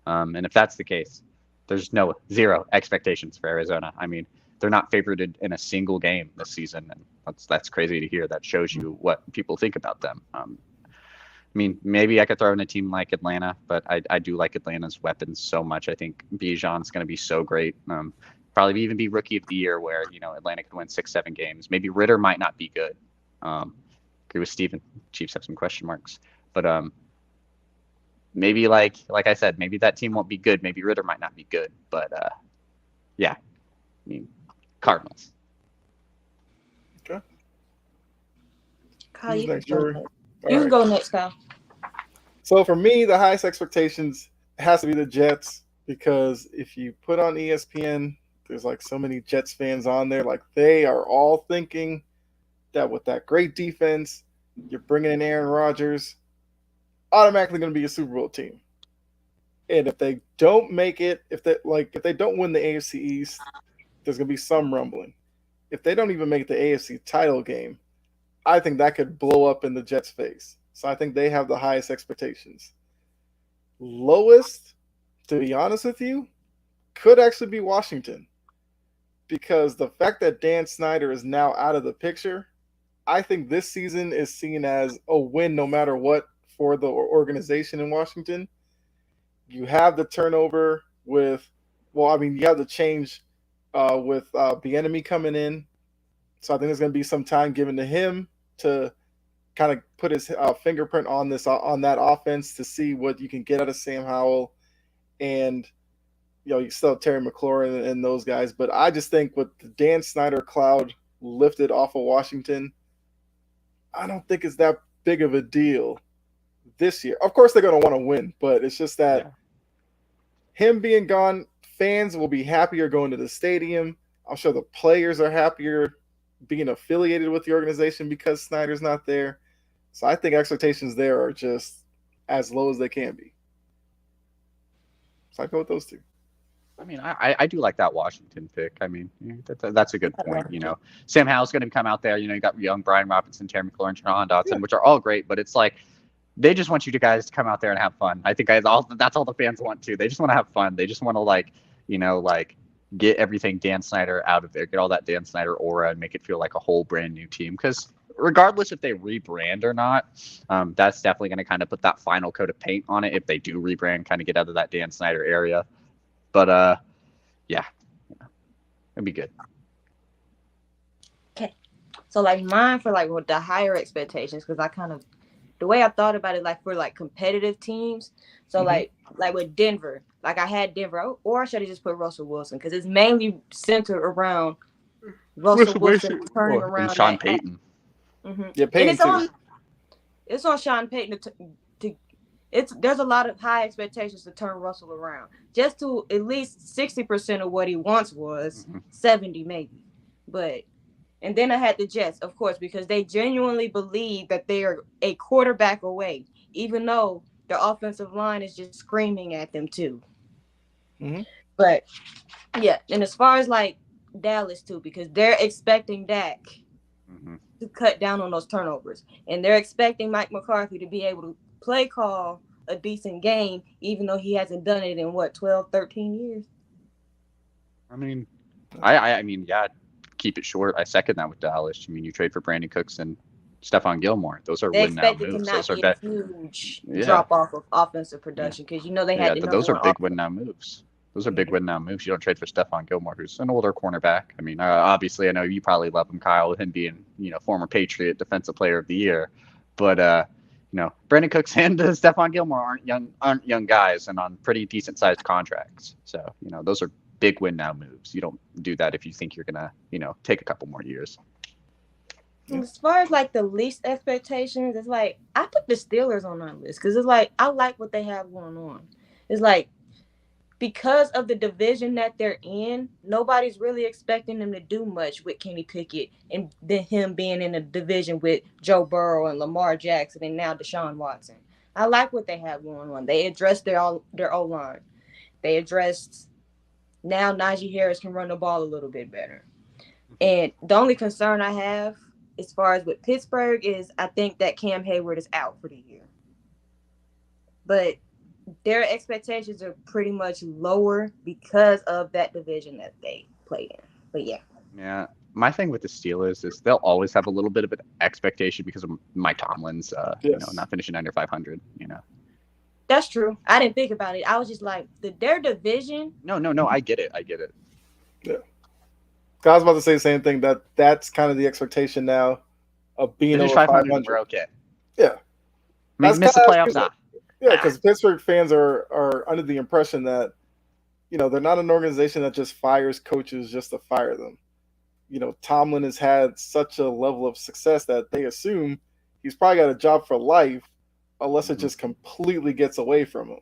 And if that's the case, there's zero expectations for Arizona. I mean, they're not favored in a single game this season, and that's crazy to hear. That shows you what people think about them. I mean, maybe I could throw in a team like Atlanta, but I do like Atlanta's weapons so much. I think Bijan's going to be so great. Probably even be rookie of the year, where, you know, Atlanta could win 6-7 games. Maybe Ritter might not be good. Agree with Steven. Chiefs have some question marks, but maybe like I said, maybe that team won't be good. Maybe Ritter might not be good, but yeah, I mean, Cardinals. Okay. Kyle, Who's you next, can go Jory? next. All You can right. go next, Kyle. So for me, the highest expectations has to be the Jets, because if you put on ESPN, there's like so many Jets fans on there. Like, they are all thinking that with that great defense, you're bringing in Aaron Rodgers, automatically going to be a Super Bowl team. And if they don't make it, if they don't win the AFC East, there's going to be some rumbling. If they don't even make the AFC title game, I think that could blow up in the Jets' face. So I think they have the highest expectations. Lowest, to be honest with you, could actually be Washington. Because the fact that Dan Snyder is now out of the picture, I think this season is seen as a win no matter what for the organization in Washington. You have the turnover with, well, I mean, you have the change with Bieniemy coming in. So I think there's going to be some time given to him to kind of put his fingerprint on this on that offense to see what you can get out of Sam Howell, and you still have Terry McLaurin and those guys. But I just think with the Dan Snyder cloud lifted off of Washington, I don't think it's that big of a deal this year. Of course, they're going to want to win, but it's just that him being gone, fans will be happier going to the stadium. I'm sure the players are happier being affiliated with the organization because Snyder's not there. So I think expectations there are just as low as they can be. So I go with those two. I mean, I do like that Washington pick. I mean, that's a good point. Sam Howell's going to come out there. You got young Brian Robinson, Terry McLaurin, Jahan Dotson, which are all great, but it's like they just want you guys to come out there and have fun. I think that's all the fans want to. They just want to have fun. They just want to get everything Dan Snyder out of there, get all that Dan Snyder aura, and make it feel like a whole brand new team. Because regardless if they rebrand or not, that's definitely going to kind of put that final coat of paint on it if they do rebrand, kind of get out of that Dan Snyder area. But yeah, it'd be good. Okay, so mine for with the higher expectations, because I kind of the way I thought about it, for competitive teams. So like with Denver, I had Denver, or I should have just put Russell Wilson, because it's mainly centered around Russell Wilson turning around and Sean Payton. Yeah, Payton and it's on Sean Payton there's a lot of high expectations to turn Russell around, just to at least 60% of what he once was, 70 maybe. And then I had the Jets, of course, because they genuinely believe that they are a quarterback away, even though their offensive line is just screaming at them too. But yeah, and as far as Dallas too, because they're expecting Dak to cut down on those turnovers, and they're expecting Mike McCarthy to be able to play call a decent game, even though he hasn't done it in 12, 13 years. I mean, I mean, yeah, keep it short. I second that with Dallas. I mean, you trade for Brandon Cooks and Stephon Gilmore. Those are win now moves. Those are a huge drop off of offensive production, because they had those are big win now moves. Those are big win now moves. You don't trade for Stephon Gilmore, who's an older cornerback. I mean, obviously, I know you probably love him, Kyle, with him being former Patriot Defensive Player of the Year, but Brandon Cooks and Stephon Gilmore aren't young guys and on pretty decent sized contracts. So those are big win now moves. You don't do that if you think you're gonna take a couple more years. As far as the least expectations, it's I put the Steelers on my list, because it's I like what they have going on. It's because of the division that they're in, nobody's really expecting them to do much with Kenny Pickett, and then him being in a division with Joe Burrow and Lamar Jackson and now Deshaun Watson. I like what they have going on. They addressed their O-line. They addressed now Najee Harris can run the ball a little bit better. And the only concern I have as far as with Pittsburgh is I think that Cam Hayward is out for the year. But their expectations are pretty much lower because of that division that they play in. But yeah. Yeah. My thing with the Steelers is they'll always have a little bit of an expectation because of Mike Tomlin's, not finishing under 500, That's true. I didn't think about it. I was just their division. No. I get it. Yeah. I was about to say the same thing, that's kind of the expectation now of being over 500. We're okay. Yeah. Miss the playoffs. Yeah, because Pittsburgh fans are under the impression that, they're not an organization that just fires coaches just to fire them. Tomlin has had such a level of success that they assume he's probably got a job for life, unless it just completely gets away from him.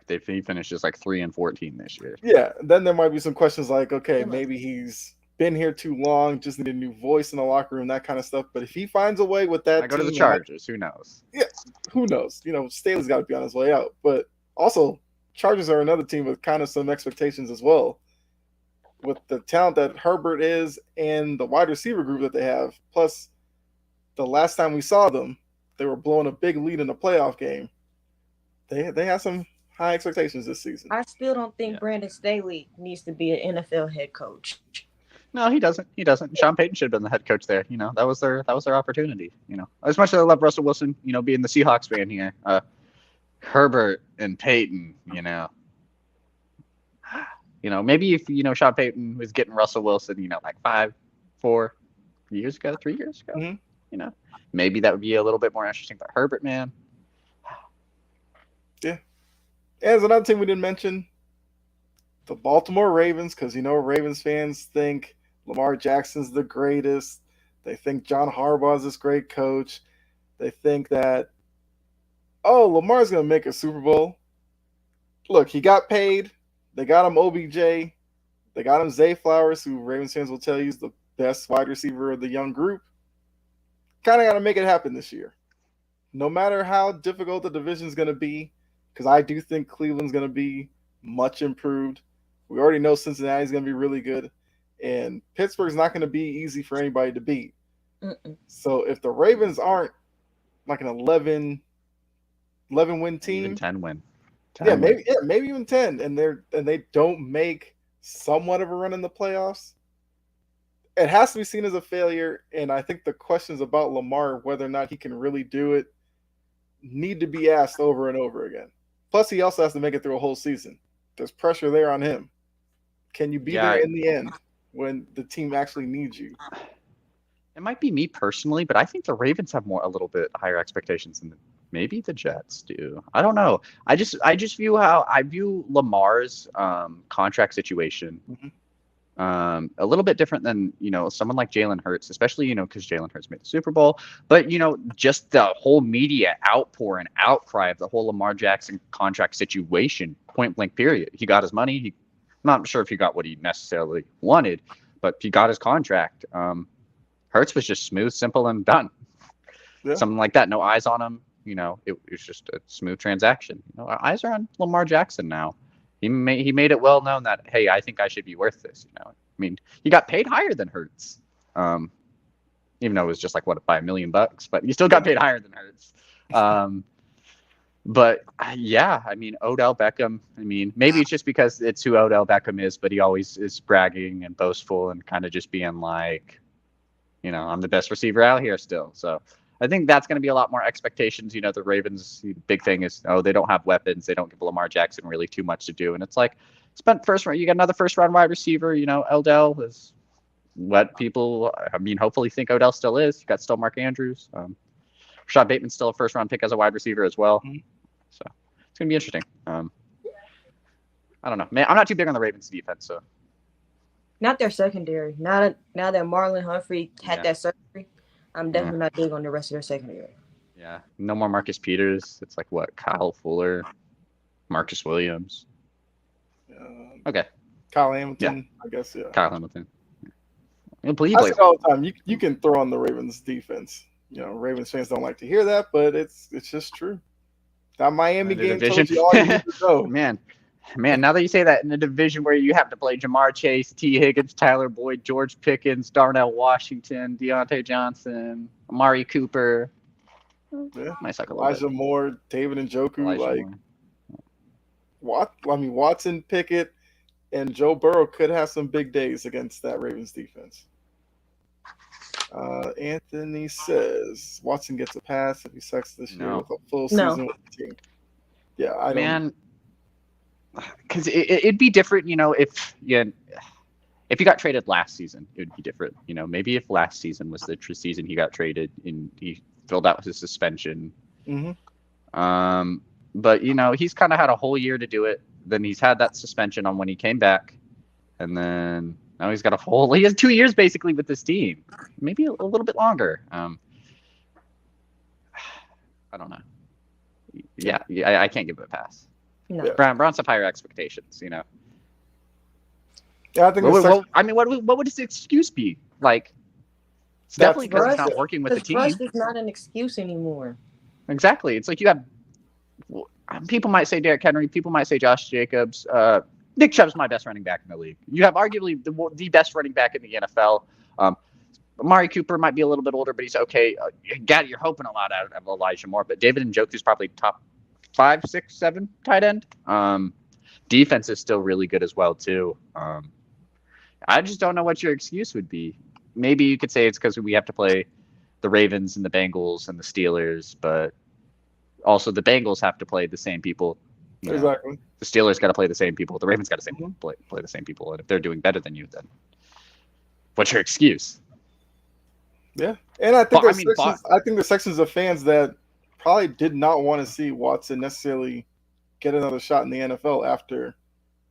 If he finishes 3-14 this year. Yeah, then there might be some questions okay, maybe he's been here too long, just need a new voice in the locker room, that kind of stuff. But if he finds a way with that, go to the Chargers. Who knows? Yeah, who knows? Staley's got to be on his way out. But also, Chargers are another team with kind of some expectations as well, with the talent that Herbert is and the wide receiver group that they have. Plus, the last time we saw them, they were blowing a big lead in the playoff game. They have some high expectations this season. I still don't think Brandon Staley needs to be an NFL head coach. No, he doesn't. Sean Payton should have been the head coach there. That was their opportunity. As much as I love Russell Wilson, being the Seahawks fan here, Herbert and Payton, Maybe if Sean Payton was getting Russell Wilson, like 4 years ago, 3 years ago, Mm-hmm. Maybe that would be a little bit more interesting. But Herbert, man, Yeah. And there's another team we didn't mention, the Baltimore Ravens, because Ravens fans think Lamar Jackson's the greatest. They think John Harbaugh is this great coach. They think that, Lamar's going to make a Super Bowl. Look, he got paid. They got him OBJ. They got him Zay Flowers, who Ravens fans will tell you is the best wide receiver of the young group. Kind of got to make it happen this year. No matter how difficult the division is going to be, because I do think Cleveland's going to be much improved. We already know Cincinnati's going to be really good. And Pittsburgh's not going to be easy for anybody to beat. Mm-mm. So if the Ravens aren't like an 11 win team, even 10 win. 10 maybe even 10, and they don't make somewhat of a run in the playoffs, it has to be seen as a failure. And I think the questions about Lamar, whether or not he can really do it, need to be asked over and over again. Plus, he also has to make it through a whole season. There's pressure there on him. Can you be there in the end when the team actually needs you? It might be me personally, but I think the Ravens have a little bit higher expectations than maybe the Jets do. I don't know. I just view Lamar's contract situation a little bit different than someone like Jalen Hurts, especially because Jalen Hurts made the Super Bowl. But just the whole media outpour and outcry of the whole Lamar Jackson contract situation, point blank period. He got his money. I'm not sure if he got what he necessarily wanted, but he got his contract. Hurts was just smooth, simple, and done. Yeah. Something like that. No eyes on him. It was just a smooth transaction. Our eyes are on Lamar Jackson now. He made it well known that, hey, I think I should be worth this. I mean, he got paid higher than Hurts, even though it was just like by $1 million, but you still got paid higher than Hurts. But yeah, I mean, Odell Beckham. I mean, maybe it's just because it's who Odell Beckham is, but he always is bragging and boastful and kind of just being like, I'm the best receiver out here still. So I think that's going to be a lot more expectations. The Ravens' big thing is, they don't have weapons. They don't give Lamar Jackson really too much to do. And it's like, spent first round. You got another first round wide receiver. Odell is what people, hopefully think Odell still is. You got still Mark Andrews. Rashad Bateman's still a first round pick as a wide receiver as well. So it's going to be interesting. I don't know. Man, I'm not too big on the Ravens defense. So. Not their secondary. Now that Marlon Humphrey had that surgery, I'm definitely not big on the rest of their secondary. Yeah. No more Marcus Peters. It's like what? Kyle Fuller, Marcus Williams. Okay. Kyle Hamilton, I guess, yeah. Kyle Hamilton. I say all the time, you can throw on the Ravens defense. Ravens fans don't like to hear that, but it's just true. That Miami game told you all you need to know. Man, now that you say that, in a division where you have to play Jamar Chase, T. Higgins, Tyler Boyd, George Pickens, Darnell Washington, Deontay Johnson, Amari Cooper. Yeah. Might suck a Elijah little bit. Moore, David Njoku, Watson, Pickett, and Joe Burrow could have some big days against that Ravens defense. Anthony says Watson gets a pass if he sucks this year with a full season with the team. Yeah, I don't. Because it'd be different, if you got traded last season, it would be different. Maybe if last season was the season he got traded and he filled out his suspension. But he's kind of had a whole year to do it. Then he's had that suspension on when he came back, and then now he has 2 years basically with this team, maybe a little bit longer. I don't know. Yeah, I can't give it a pass. No. Yeah. Browns have higher expectations, Yeah, I think. What would his excuse be? Like, it's definitely because he's not working with the team. Russ is not an excuse anymore. Exactly. It's like you have people might say Derrick Henry, people might say Josh Jacobs. Nick Chubb's my best running back in the league. You have arguably the best running back in the NFL. Amari Cooper might be a little bit older, but he's okay. You're hoping a lot out of Elijah Moore, but David Njoku's probably top 5, 6, 7 tight end. Defense is still really good as well too. I just don't know what your excuse would be. Maybe you could say it's because we have to play the Ravens and the Bengals and the Steelers, but also the Bengals have to play the same people You know, Exactly. the Steelers got to play the same people. The Ravens got to Mhm. play the same people. And if they're doing better than you, then what's your excuse? Yeah, and I think But I there's mean, but sections. I think there's sections of fans that probably did not want to see Watson necessarily get another shot in the NFL after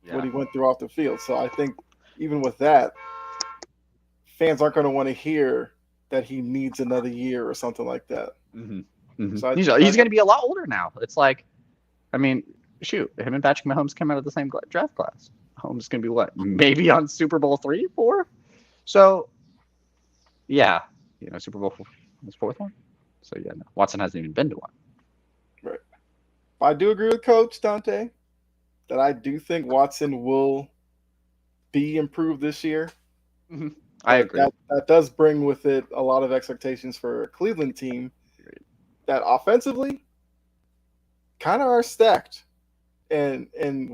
what yeah. he went through off the field. So I think even with that, fans aren't going to want to hear that he needs another year or something like that. Mm-hmm. Mm-hmm. So He's I going to be a lot older now. It's like, I mean, shoot, him and Patrick Mahomes came out of the same draft class. Mahomes is going to be what? Maybe on Super Bowl 3, 4? So, yeah, Super Bowl was fourth one. So, yeah, no, Watson hasn't even been to one. right. I do agree with Coach Dante that I do think Watson will be improved this year. Mm-hmm. I agree. That does bring with it a lot of expectations for a Cleveland team that offensively kind of are stacked. And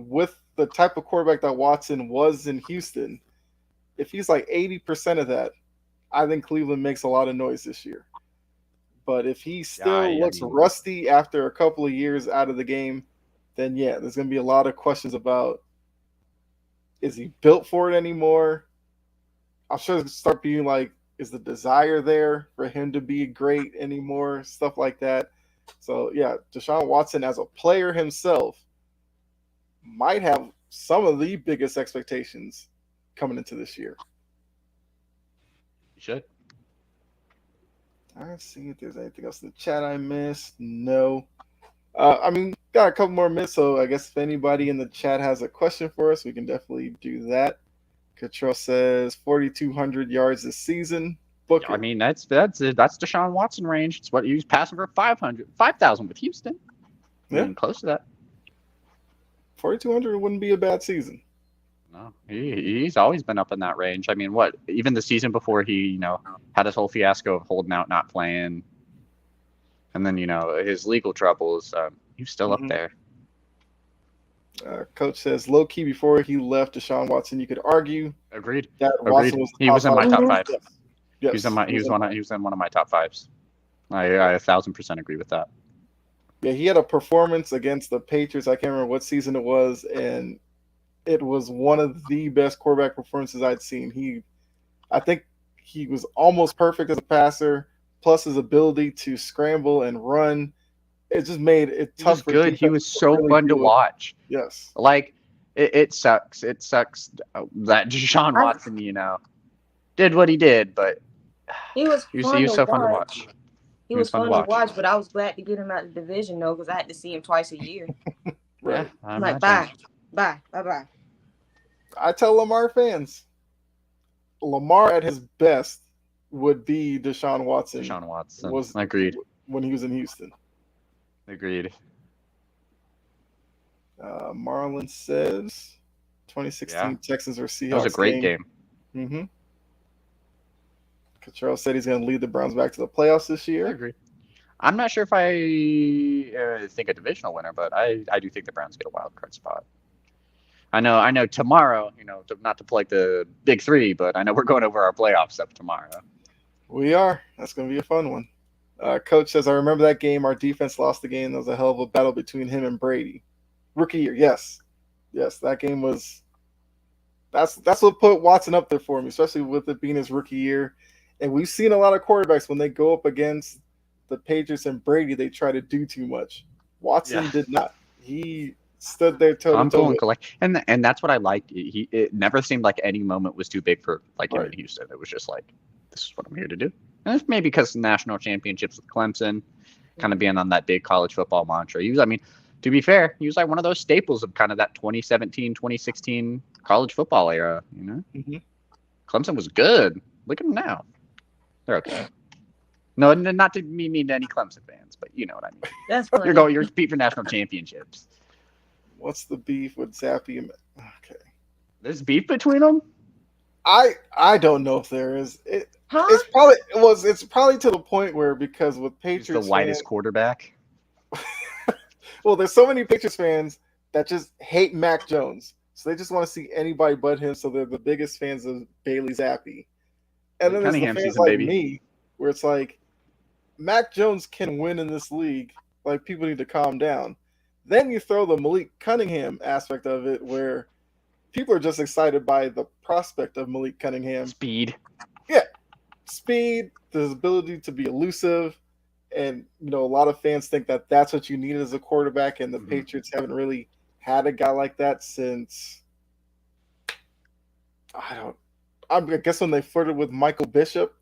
with the type of quarterback that Watson was in Houston, if he's like 80% of that, I think Cleveland makes a lot of noise this year. But if he still looks rusty after a couple of years out of the game, then yeah, there's going to be a lot of questions about, is he built for it anymore? I'm sure it'll start being like, is the desire there for him to be great anymore? Stuff like that. So yeah, Deshaun Watson as a player himself might have some of the biggest expectations coming into this year. You should. Let's see if there's anything else in the chat I missed. No. I mean, got a couple more minutes, so I guess if anybody in the chat has a question for us, we can definitely do that. Cottrell says 4,200 yards this season. Book it. I mean, that's Deshaun Watson range. It's what he was passing for 5,000 with Houston. Yeah. I mean, close to that. 4,200 wouldn't be a bad season. No, he's always been up in that range. I mean, what? Even the season before he, had his whole fiasco of holding out, not playing, and then his legal troubles. He was still up there. Coach says low key before he left Deshaun Watson, you could argue. Agreed. That Agreed. Watson was He was in my top five. Yes. He was in one of my top fives. I 1,000% agree with that. Yeah, he had a performance against the Patriots. I can't remember what season it was, and it was one of the best quarterback performances I'd seen. I think he was almost perfect as a passer, plus his ability to scramble and run. It just made it tough for good. He was so really fun to watch. Yes. Like, it sucks. It sucks that Deshaun Watson, did what he did, but he was so fun to watch. He was fun to watch, but I was glad to get him out of the division, though, because I had to see him twice a year. Right. Yeah, I'm like, bye. I tell Lamar fans, Lamar at his best would be Deshaun Watson. Agreed. When he was in Houston. Agreed. Marlon says 2016 Texans or Seahawks. That was a great game. Mm-hmm. Cottrell said he's going to lead the Browns back to the playoffs this year. I agree. I'm not sure if I think a divisional winner, but I do think the Browns get a wild card spot. I know tomorrow, not to plug the big three, but I know we're going over our playoff stuff tomorrow. We are. That's going to be a fun one. Coach says, I remember that game. Our defense lost the game. There was a hell of a battle between him and Brady. Rookie year. Yes, that game was – that's what put Watson up there for me, especially with it being his rookie year. And we've seen a lot of quarterbacks when they go up against the Patriots and Brady, they try to do too much. Watson did not. He stood there toe-to-toe. And that's what I liked. It never seemed like any moment was too big for him in Houston. It was just like, this is what I'm here to do. And it's maybe because of national championships with Clemson, kind of being on that big college football mantra. To be fair, he was like one of those staples of kind of that 2017, 2016 college football era. Mm-hmm. Clemson was good. Look at them now. They're okay. No, not to mean to any Clemson fans, but you know what I mean. That's funny. You're beat for national championships. What's the beef with Zappy? Okay. There's beef between them? I don't know if there is. Huh? It's probably to the point where, because with Patriots, he's the whitest quarterback. Well, there's so many Patriots fans that just hate Mac Jones, so they just want to see anybody but him. So they're the biggest fans of Bailey Zappi. And then there's the fans like me, where it's like, Mac Jones can win in this league. Like, people need to calm down. Then you throw the Malik Cunningham aspect of it, where people are just excited by the prospect of Malik Cunningham. Speed. Yeah, speed, the ability to be elusive, and a lot of fans think that that's what you need as a quarterback, and the Patriots haven't really had a guy like that since I guess when they flirted with Michael Bishop,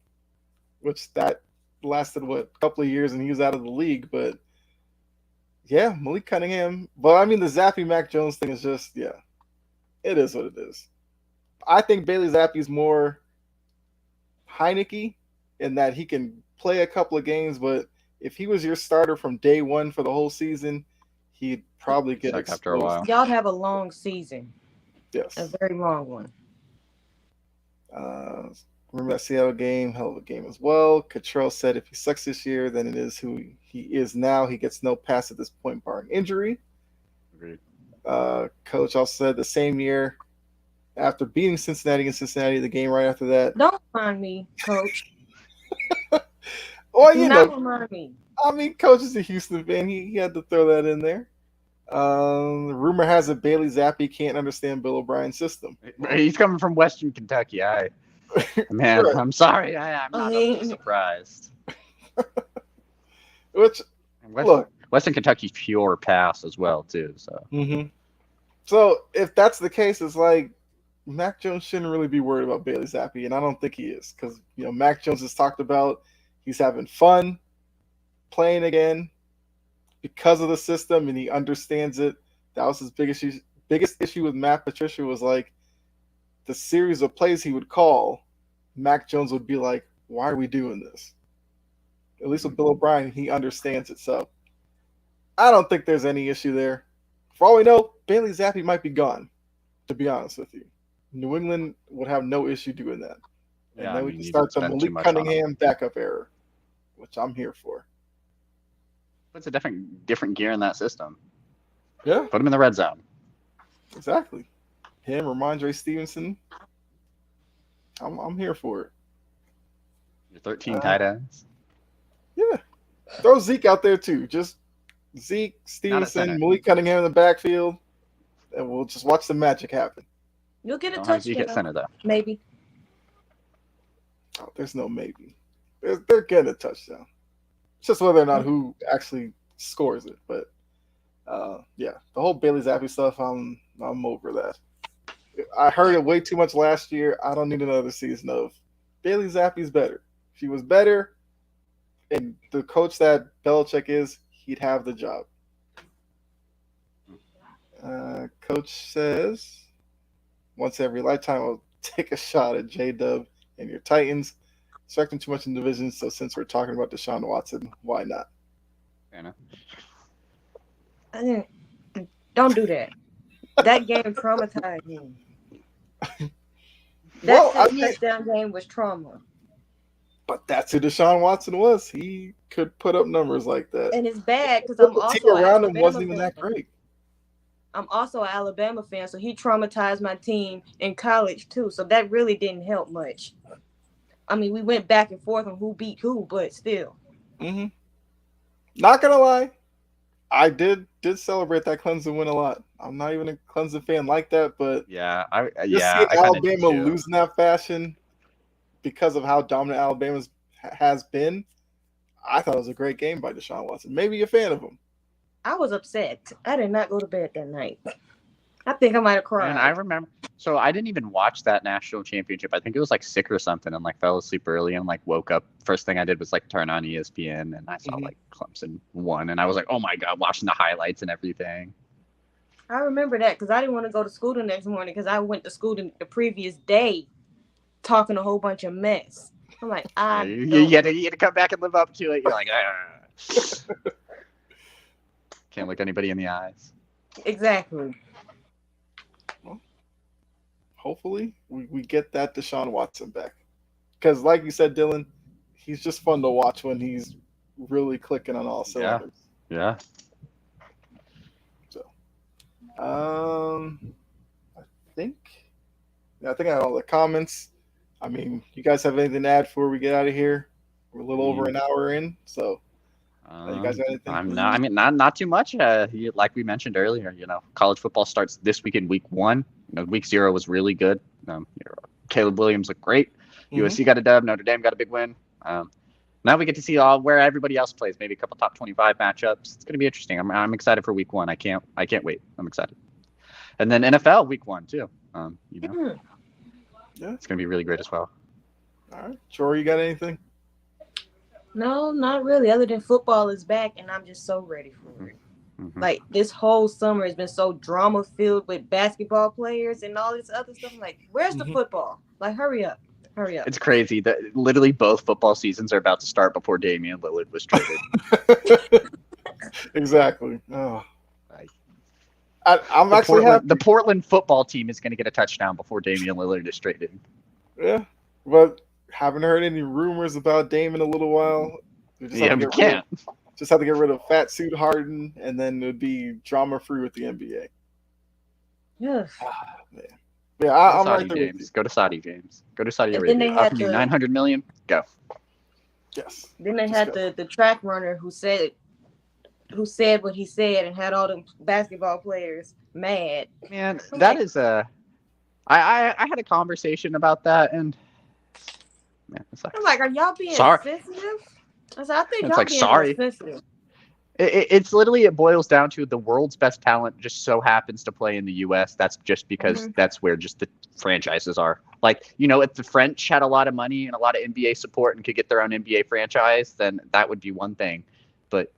which that lasted a couple of years and he was out of the league, but yeah, Malik Cunningham. But I mean, the Zappy Mac Jones thing is just it is what it is. I think Bailey Zappi's more Heineke in that he can play a couple of games, but if he was your starter from day one for the whole season, he'd probably get Suck exposed. after a while. Y'all have a long season. Yes. A very long one. Remember that Seattle game? Hell of a game as well. Cottrell said if he sucks this year, then it is who he is now. He gets no pass at this point, barring injury. Agreed. Coach also said the same year after beating Cincinnati the game right after that. Don't remind me, Coach. Well, Do not remind me. I mean, Coach is a Houston fan. He had to throw that in there. Rumor has it Bailey Zappi can't understand Bill O'Brien's system. He's coming from Western Kentucky. Man, Right. I'm sorry. I'm not surprised. Which, look, Western Kentucky's pure pass as well too. So. Mm-hmm. So if that's the case, it's like Mac Jones shouldn't really be worried about Bailey Zappi, and I don't think he is, because Mac Jones has talked about he's having fun playing again because of the system, and he understands it. That was his biggest issue with Matt Patricia was like the series of plays he would call. Mac Jones would be like, "Why are we doing this?" At least with Bill O'Brien, he understands it. So I don't think there's any issue there. For all we know, Bailey Zappi might be gone, to be honest with you. New England would have no issue doing that. And then we can start the Malik Cunningham backup era, which I'm here for. It's a different gear in that system. Yeah. Put him in the red zone. Exactly. Him, Ramondre Stevenson. I'm here for it. Your 13 tight ends. Yeah. Throw Zeke out there too. Just Zeke, Stevenson, Malik Cunningham in the backfield, and we'll just watch the magic happen. You'll get a touchdown. You get center though. Maybe. Oh, there's no maybe. They're getting a touchdown. It's just whether or not who actually scores it. But yeah, the whole Bailey Zappi stuff, I'm over that. I heard it way too much last year. I don't need another season of Bailey Zappi's better. If he was better, and the coach that Belichick is, he'd have the job. Coach says, once every lifetime, I'll take a shot at J-Dub and your Titans. Expecting too much in division, so since we're talking about Deshaun Watson, why not? Anna. Don't do that. That game traumatized me. Touchdown game was trauma. But that's who Deshaun Watson was. He could put up numbers like that. And it's bad because I'm also the team around him wasn't even that great. I'm also an Alabama fan, so he traumatized my team in college too. So that really didn't help much. I mean, we went back and forth on who beat who, but still. Mm-hmm. Not gonna lie, I did celebrate that Clemson win a lot. I'm not even a Clemson fan like that, but I Alabama losing that fashion because of how dominant Alabama has been. I thought it was a great game by Deshaun Watson. Maybe you're a fan of him. I was upset. I did not go to bed that night. I think I might have cried. And I remember. So I didn't even watch that national championship. I think it was like sick or something, and like fell asleep early and like woke up. First thing I did was like turn on ESPN, and I saw like Clemson won, and I was like, oh my god, watching the highlights and everything. I remember that because I didn't want to go to school the next morning because I went to school the previous day, talking a whole bunch of mess. I'm like, you had to come back and live up to it. You're like, can't look anybody in the eyes. Exactly. Well, hopefully we get that Deshaun Watson back. Because like you said, Dylan, he's just fun to watch when he's really clicking on all cylinders. Yeah. So, I think I had all the comments. I mean, you guys have anything to add before we get out of here? We're a little over an hour in, so You guys got anything? Not too much. Like we mentioned earlier, college football starts this week in week 1. Week 0 was really good. Caleb Williams looked great. USC got a dub. Notre Dame got a big win. Now we get to see where everybody else plays. Maybe a couple top 25 matchups. It's going to be interesting. I'm excited for week 1. I can't wait. I'm excited. And then NFL week 1 too. Yeah, it's going to be really great as well. All right, Jory, you got anything? No, not really. Other than football is back, and I'm just so ready for it. Like this whole summer has been so drama filled with basketball players and all this other stuff. I'm like, where's the football? Like, hurry up. It's crazy that literally both football seasons are about to start before Damian Lillard was traded. Exactly. Oh. I'm actually happy. The Portland football team is going to get a touchdown before Damian Lillard is traded. Yeah, but haven't heard any rumors about Dame in a little while. We can't. Just have to get rid of Fat Suit Harden, and then it would be drama free with the NBA. Yes. Man. Yeah, I'm right there. Go to Saudi, James. Go to Saudi Arabia. Offer you $900 million. Go. Yes. Then they had the track runner who said what he said and had all the basketball players mad. Man, that is a. I had a conversation about that, and man, it's like, I'm like, are y'all being sensitive? I think y'all being sensitive. It's literally, it boils down to the world's best talent just so happens to play in the U.S. That's just because that's where just the franchises are. Like, if the French had a lot of money and a lot of NBA support and could get their own NBA franchise, then that would be one thing. But,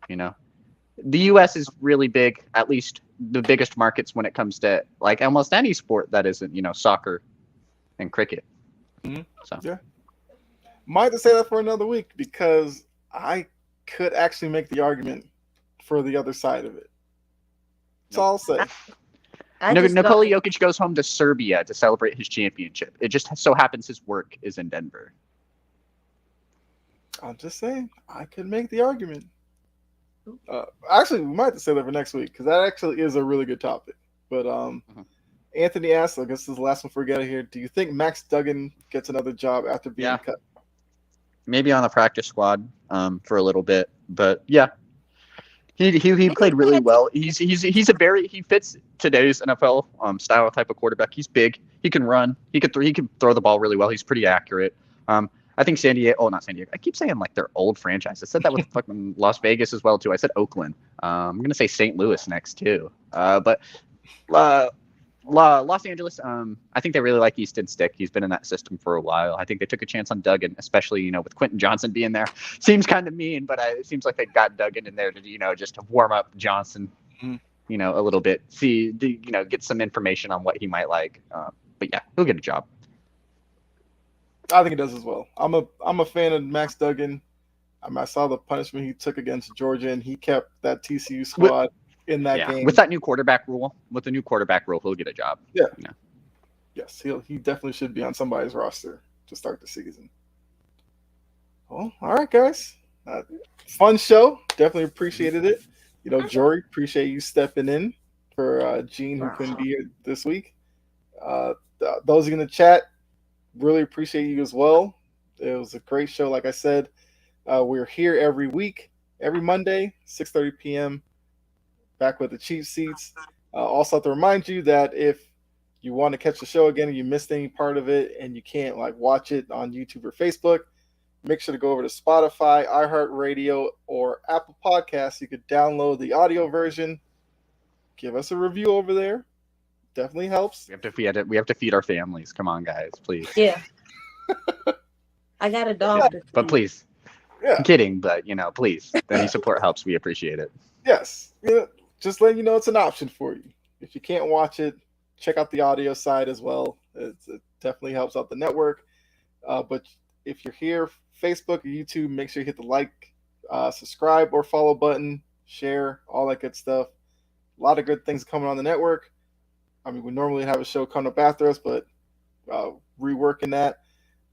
the U.S. is really big, at least the biggest markets when it comes to like almost any sport that isn't, soccer and cricket. So yeah, might have to say that for another week because I could actually make the argument for the other side of it. That's all I'll say. Nikola Jokic goes home to Serbia to celebrate his championship. It just so happens his work is in Denver. I'm just saying, I could make the argument. Actually, we might have to say that for next week because that actually is a really good topic. But Anthony asked, I guess this is the last one before we get out of here. Do you think Max Duggan gets another job after being cut? Maybe on the practice squad for a little bit, but yeah, he played really well. He fits today's NFL style type of quarterback. He's big. He can run. He can throw the ball really well. He's pretty accurate. I think not San Diego. I keep saying like they're old franchise. I said that with fucking Las Vegas as well too. I said Oakland. I'm gonna say St. Louis next too. But Los Angeles, I think they really like Easton Stick. He's been in that system for a while. I think they took a chance on Duggan, especially, with Quentin Johnson being there. Seems kind of mean, but it seems like they got Duggan in there to, just to warm up Johnson, a little bit. See, get some information on what he might like. But yeah, he'll get a job. I think he does as well. I'm a fan of Max Duggan. I saw the punishment he took against Georgia, and he kept that TCU squad in that game. With that new quarterback rule, he'll get a job. Yeah. Yes, he definitely should be on somebody's roster to start the season. Well, all right, guys. Fun show. Definitely appreciated it. Jory, appreciate you stepping in for Gene, who couldn't be here this week. Those in the chat, really appreciate you as well. It was a great show. Like I said, we're here every week, every Monday, 6:30 p.m., back with the cheap seats. Also have to remind you that if you want to catch the show again and you missed any part of it and you can't watch it on YouTube or Facebook, make sure to go over to Spotify, iHeartRadio, or Apple Podcasts. You could download the audio version. Give us a review over there. Definitely helps. We have to feed our families. Come on, guys, please. Yeah. I got a dog. Yeah. But please. Yeah. I'm kidding, but please. Any support helps. We appreciate it. Yes. Just letting you know it's an option for you. If you can't watch it, check out the audio side as well. It definitely helps out the network. But if you're here, Facebook or YouTube, make sure you hit the like, subscribe or follow button, share, all that good stuff. A lot of good things coming on the network. I mean, we normally have a show coming up after us, but reworking that.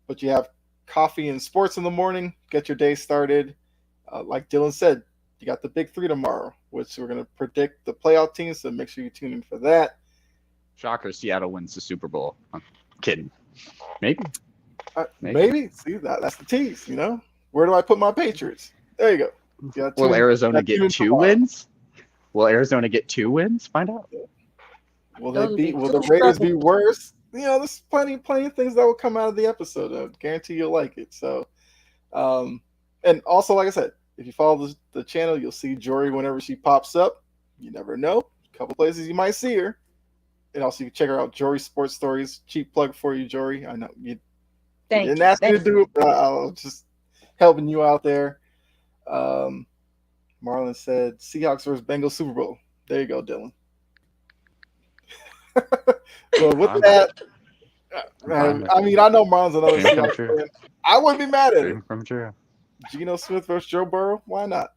But you have coffee and sports in the morning. Get your day started. Like Dylan said, you got the big three tomorrow, which we're going to predict the playoff teams, so make sure you tune in for that. Shocker, Seattle wins the Super Bowl. I'm kidding. Maybe. Maybe. See, that's the tease, Where do I put my Patriots? There you go. Yeah, Will Arizona tune in get 2 tomorrow. wins? Will Arizona get 2 wins? Find out. Will Those would be will two the Raiders trouble. be worse? There's plenty of things that will come out of the episode. I guarantee you'll like it. So, and also, like I said, if you follow the channel, you'll see Jory whenever she pops up. You never know. A couple places you might see her. And also, you can check her out, Jory Sports Stories. Cheap plug for you, Jory. I know you Thank didn't you. ask me to Thank you. do it, but I'll just helping you out there. Marlon said Seahawks versus Bengals Super Bowl. There you go, Dylan. Well, with I'm that, I'm fine with I mean, I know Marlon's another dream come Seahawks true. fan. I wouldn't be mad at it. Dream come true. Geno Smith versus Joe Burrow. Why not?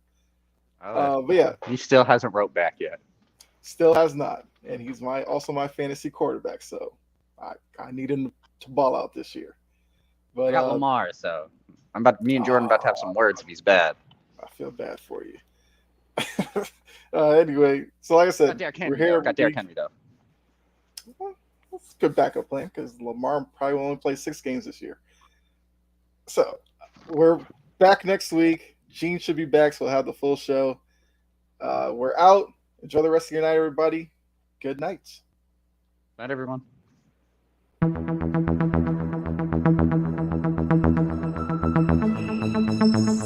Oh, But yeah, he still hasn't wrote back yet. still has not, and he's also my fantasy quarterback. So I need him to ball out this year. I But got Lamar, so me and Jordan about to have some words if he's bad. I feel bad for you. Anyway, so like I Got said, Derrick we're Henry here. though. Got Derrick Henry though. Well, that's a good backup plan because Lamar probably will only play 6 games this year. So we're back next week. Gene should be back, so we'll have the full show. We're out. Enjoy the rest of your night, everybody. Good night. Night, everyone.